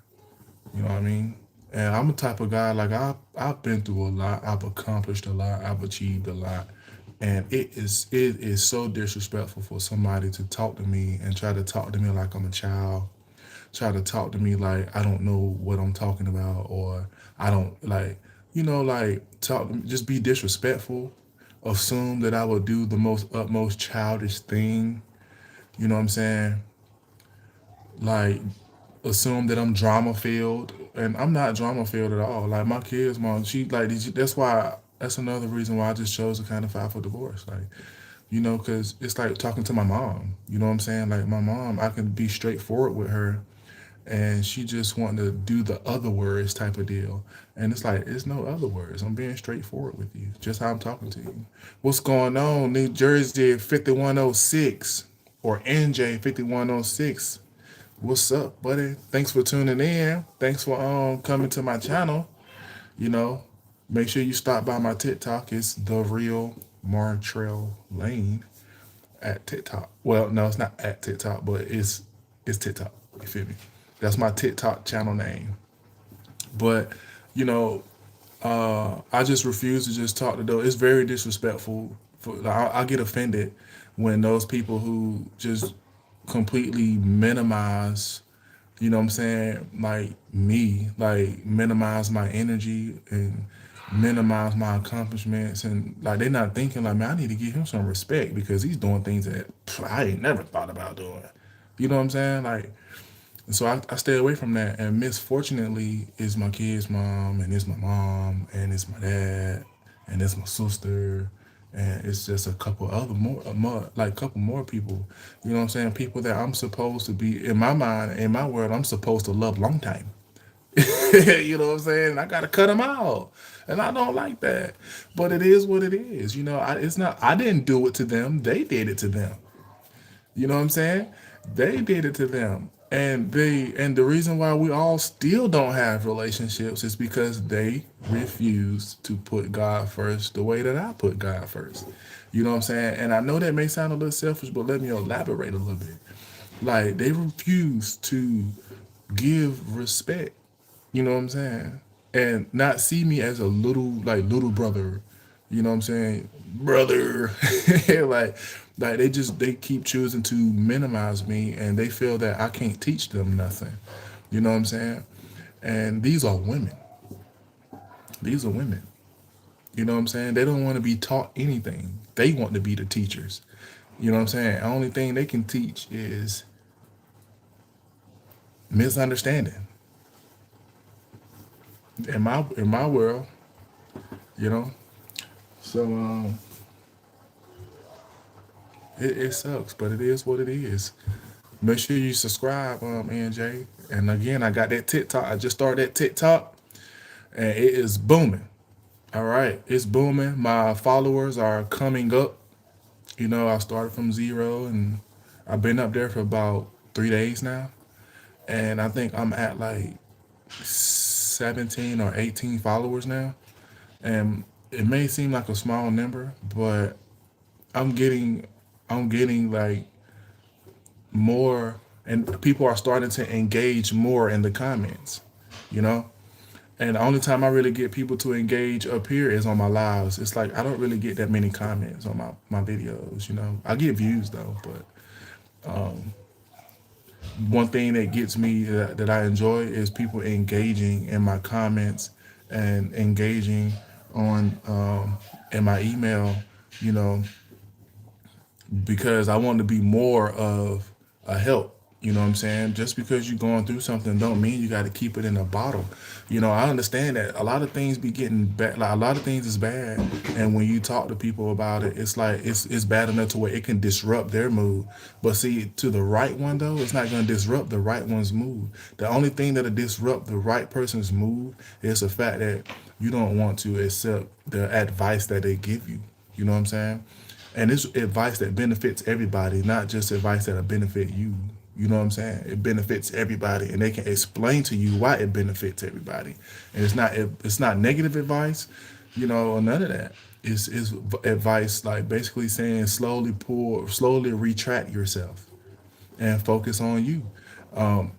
You know what I mean? And I'm the type of guy, like I've been through a lot, I've accomplished a lot, I've achieved a lot. And it is so disrespectful for somebody to talk to me and try to talk to me like I'm a child, try to talk to me like I don't know what I'm talking about, or I don't like, you know, like just be disrespectful, assume that I would do the most utmost childish thing, you know what I'm saying? Like assume that I'm drama filled, and I'm not drama filled at all. Like my kids, mom, she like that's another reason why I just chose to kind of file for divorce. Like, you know, because it's like talking to my mom. You know what I'm saying? Like my mom, I can be straightforward with her, and she just wanting to do the other words type of deal. And it's like, it's no other words. I'm being straightforward with you, just how I'm talking to you. What's going on, New Jersey 5106 or NJ 5106? What's up, buddy? Thanks for tuning in. Thanks for coming to my channel. You know, make sure you stop by my TikTok. It's THEREALMARTRELLANE at TikTok. Well, no, it's not at TikTok, but it's TikTok. You feel me? That's my TikTok channel name. But, you know, I just refuse to just talk to those. It's very disrespectful. I get offended when those people who just completely minimize, you know what I'm saying, like me, like minimize my energy and minimize my accomplishments, and like they're not thinking like, man, I need to give him some respect because he's doing things that I ain't never thought about doing. You know what I'm saying? Like, and so I stay away from that. And misfortunately, it's my kid's mom, and it's my mom, and it's my dad, and it's my sister, and it's just a couple other more like couple more people. You know what I'm saying? People that I'm supposed to be, in my mind, in my world, I'm supposed to love long time. You know what I'm saying? And I gotta cut them out, and I don't like that. But it is what it is. You know, it's not. I didn't do it to them. They did it to them. You know what I'm saying? They did it to them. And the reason why we all still don't have relationships is because they refuse to put God first the way that I put God first. You know what I'm saying? And I know that may sound a little selfish, but let me elaborate a little bit. Like, they refuse to give respect. You know what I'm saying? And not see me as a little brother, You know what I'm saying? Brother. like they keep choosing to minimize me, and they feel that I can't teach them nothing. You know what I'm saying? And these are women. These are women. You know what I'm saying? They don't want to be taught anything. They want to be the teachers. You know what I'm saying? The only thing they can teach is misunderstanding. In my world, you know. So it sucks, but it is what it is. Make sure you subscribe, NJ. And again, I got that TikTok. I just started that TikTok, and it is booming. All right, it's booming. My followers are coming up. You know, I started from zero, and I've been up there for about 3 days now, and I think I'm at like 17 or 18 followers now. And it may seem like a small number, but I'm getting, I'm getting like more, and people are starting to engage more in the comments. You know, and the only time I really get people to engage up here is on my lives. It's like I don't really get that many comments on my videos, you know. I get views though, but one thing that gets me that I enjoy is people engaging in my comments and engaging on in my email, you know, because I want to be more of a help. You know what I'm saying? Just because you're going through something don't mean you got to keep it in a bottle. You know, I understand that a lot of things be getting bad. Like a lot of things is bad, and when you talk to people about it, it's like it's bad enough to where it can disrupt their mood. But see, to the right one though, it's not going to disrupt the right one's mood. The only thing that'll disrupt the right person's mood is the fact that you don't want to accept the advice that they give you. You know what I'm saying? And it's advice that benefits everybody, not just advice that'll benefit you. You know what I'm saying? It benefits everybody, and they can explain to you why it benefits everybody. And it's not negative advice, you know, or none of that. It's advice like basically saying slowly retract yourself and focus on you.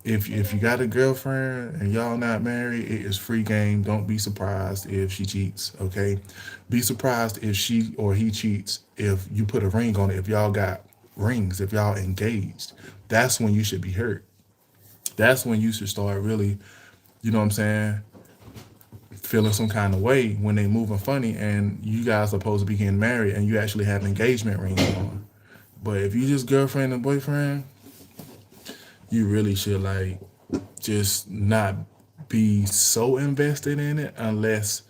If you got a girlfriend and y'all not married, it is free game. Don't be surprised if she cheats. Okay, be surprised if she or he cheats if you put a ring on it. If y'all got rings, if y'all engaged, that's when you should be hurt. That's when you should start really, you know what I'm saying, feeling some kind of way when they moving funny and you guys are supposed to be getting married and you actually have engagement rings on. But if you just girlfriend and boyfriend, you really should like just not be so invested in it unless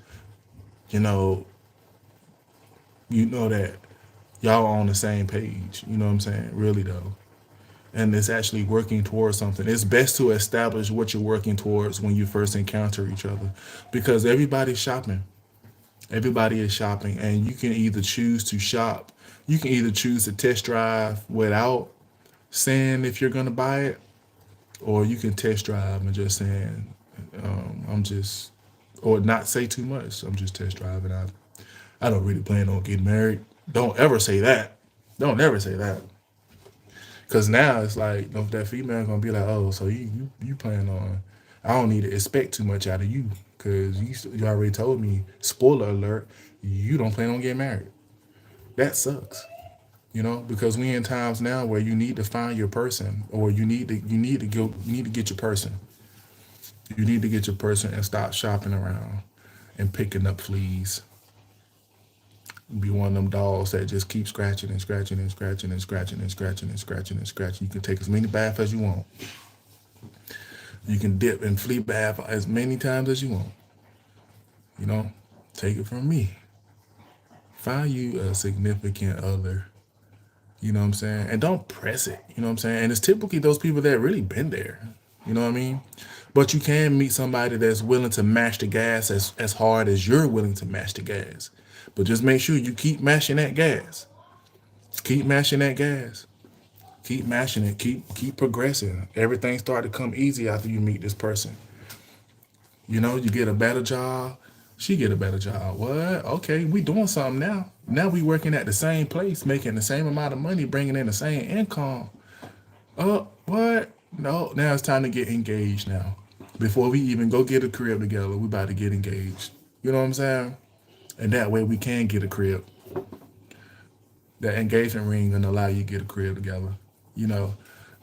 you know that y'all on the same page. You know what I'm saying? Really though. And it's actually working towards something. It's best to establish what you're working towards when you first encounter each other, because everybody's shopping. Everybody is shopping, and you can either choose to shop. You can either choose to test drive without saying if you're gonna buy it, or you can test drive and just saying, I'm just, or not say too much. I'm just test driving. I don't really plan on getting married. Don't ever say that. Don't ever say that. Cause now it's like that female gonna be like, oh, so you plan on? I don't need to expect too much out of you, cause you already told me. Spoiler alert: you don't plan on getting married. That sucks. You know, because we in times now where you need to find your person, or you need to get your person. You need to get your person and stop shopping around and picking up fleas. Be one of them dolls that just keep scratching and scratching and scratching and scratching and scratching and scratching and scratching. You can take as many baths as you want. You can dip and flea bath as many times as you want. You know, take it from me. Find you a significant other. You know what I'm saying? And don't press it. You know what I'm saying? And it's typically those people that really been there. You know what I mean? But you can meet somebody that's willing to mash the gas as hard as you're willing to mash the gas. But just make sure you keep mashing that gas. Keep mashing that gas. Keep mashing it. Keep progressing. Everything start to come easy after you meet this person. You know, you get a better job. She get a better job. What? Okay, we doing something now. Now we working at the same place, making the same amount of money, bringing in the same income. Oh, what? No, now it's time to get engaged now. Before we even go get a crib together, we about to get engaged. You know what I'm saying? And that way we can get a crib. That engagement ring gonna allow you to get a crib together. You know,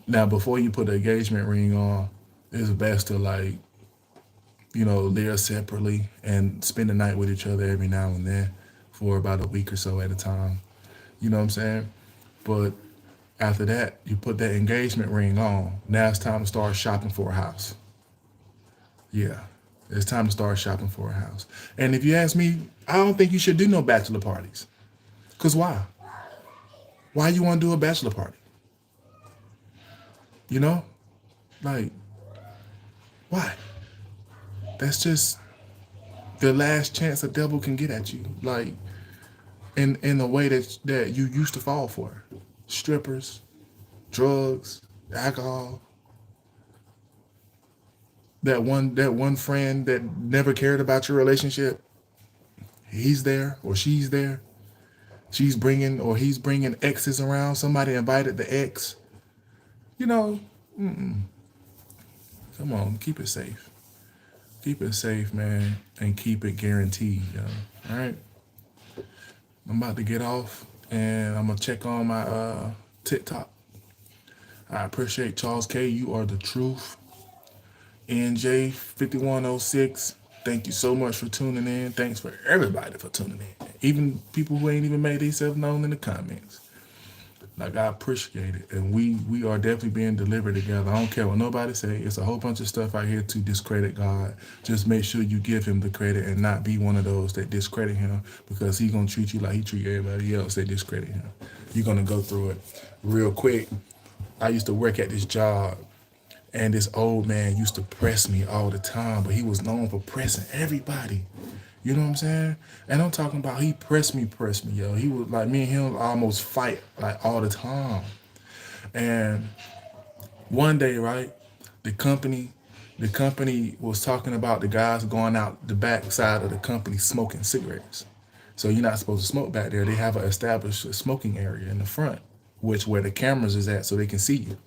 now before you put the engagement ring on, it's best to like, you know, live separately and spend the night with each other every now and then for about a week or so at a time. You know what I'm saying? But after that, you put that engagement ring on. Now it's time to start shopping for a house. Yeah, it's time to start shopping for a house. And if you ask me, I don't think you should do no bachelor parties. Cause why? Why you want to do a bachelor party? You know, like, why? That's just the last chance the devil can get at you. Like, in a way that you used to fall for. Strippers, drugs, alcohol. That one friend that never cared about your relationship, he's there or she's there. She's bringing or he's bringing exes around. Somebody invited the ex. You know, come on, keep it safe. Keep it safe, man, and keep it guaranteed, yo. All right? I'm about to get off, and I'm going to check on my TikTok. I appreciate Charles K. You are the truth. NJ5106, thank you so much for tuning in. Thanks for everybody for tuning in. Even people who ain't even made themselves known in the comments. Like, I appreciate it. And we are definitely being delivered together. I don't care what nobody say. It's a whole bunch of stuff out here to discredit God. Just make sure you give him the credit and not be one of those that discredit him, because he's going to treat you like he treat everybody else that discredit him. You're going to go through it real quick. I used to work at this job, and this old man used to press me all the time, but he was known for pressing everybody. You know what I'm saying? And I'm talking about he pressed me, yo. He was like, me and him almost fight like all the time. And one day, right, the company was talking about the guys going out the back side of the company smoking cigarettes. So you're not supposed to smoke back there. They have an established smoking area in the front, where the cameras is at so they can see you.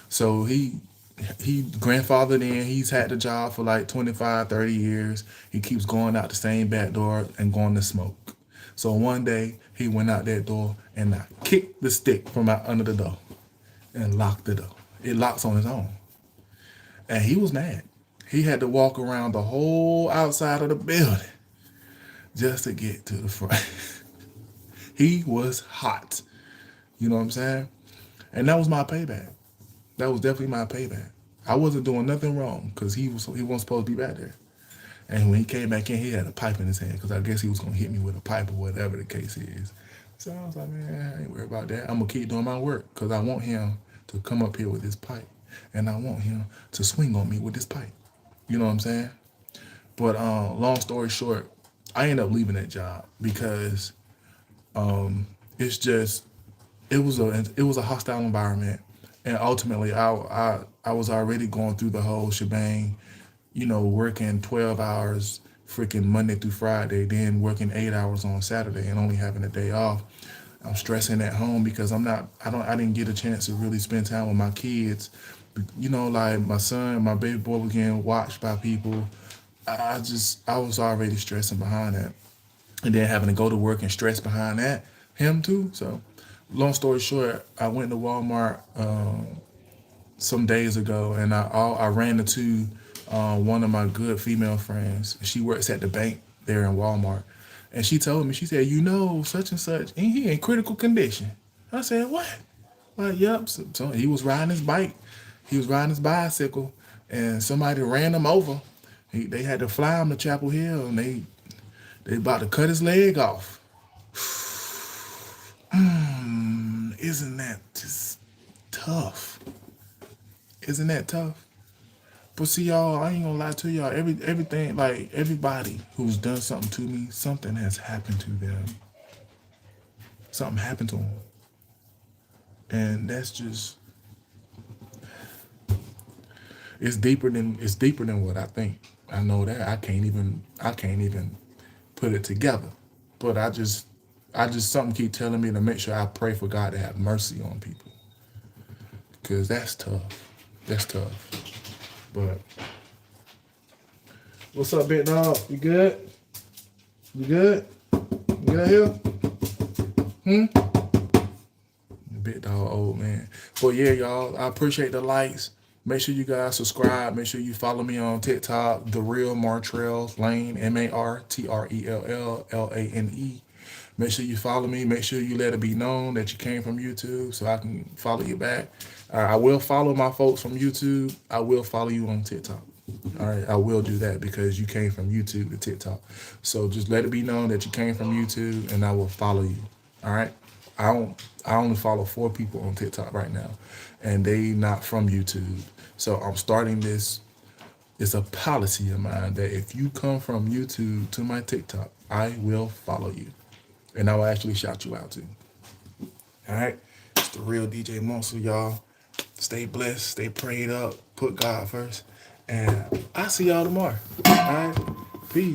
So he grandfathered in. He's had the job for like 25, 30 years. He keeps going out the same back door and going to smoke. So one day he went out that door and I kicked the stick from out under the door and locked the door. It locks on its own. And he was mad. He had to walk around the whole outside of the building just to get to the front. He was hot. You know what I'm saying? And that was my payback. That was definitely my payback. I wasn't doing nothing wrong because he wasn't supposed to be back there. And when he came back in, he had a pipe in his hand because I guess he was going to hit me with a pipe or whatever the case is. So I was like, man, I ain't worried about that. I'm going to keep doing my work because I want him to come up here with this pipe. And I want him to swing on me with this pipe. You know what I'm saying? But long story short, I ended up leaving that job because it's just, it was a hostile environment. And ultimately, I was already going through the whole shebang, you know, working 12 hours freaking Monday through Friday, then working 8 hours on Saturday and only having a day off. I'm stressing at home because I didn't get a chance to really spend time with my kids. You know, like my son, my baby boy was getting watched by people. I was already stressing behind that. And then having to go to work and stress behind that, him too. So long story short, I went to Walmart some days ago, and I ran into one of my good female friends. She works at the bank there in Walmart, and she told me, she said, you know, such and such, and he in critical condition. I said, what? Like, yep. So he was riding his bike, he was riding his bicycle, and somebody ran him over. They had to fly him to Chapel Hill, and they about to cut his leg off. Isn't that just tough? Isn't that tough? But see, y'all, I ain't gonna lie to y'all. Everything, like everybody who's done something to me, something has happened to them. Something happened to them, and that's just, it's deeper than what I think. I know that I can't even put it together. But I just something keep telling me to make sure I pray for God to have mercy on people, because that's tough. That's tough. But what's up, big dog? You good? You good? You good here? Big dog, old man. But yeah, y'all, I appreciate the likes. Make sure you guys subscribe. Make sure you follow me on TikTok, TheRealMartrellLane, MarTrellLane. Make sure you follow me. Make sure you let it be known that you came from YouTube so I can follow you back. I will follow my folks from YouTube. I will follow you on TikTok. All right, I will do that because you came from YouTube to TikTok. So just let it be known that you came from YouTube, and I will follow you. All right. I only follow 4 people on TikTok right now, and they not from YouTube. So I'm starting this. It's a policy of mine that if you come from YouTube to my TikTok, I will follow you, and I will actually shout you out too. All right. It's the real DJ Monster, y'all. Stay blessed. Stay prayed up. Put God first. And I'll see y'all tomorrow. All right. Peace.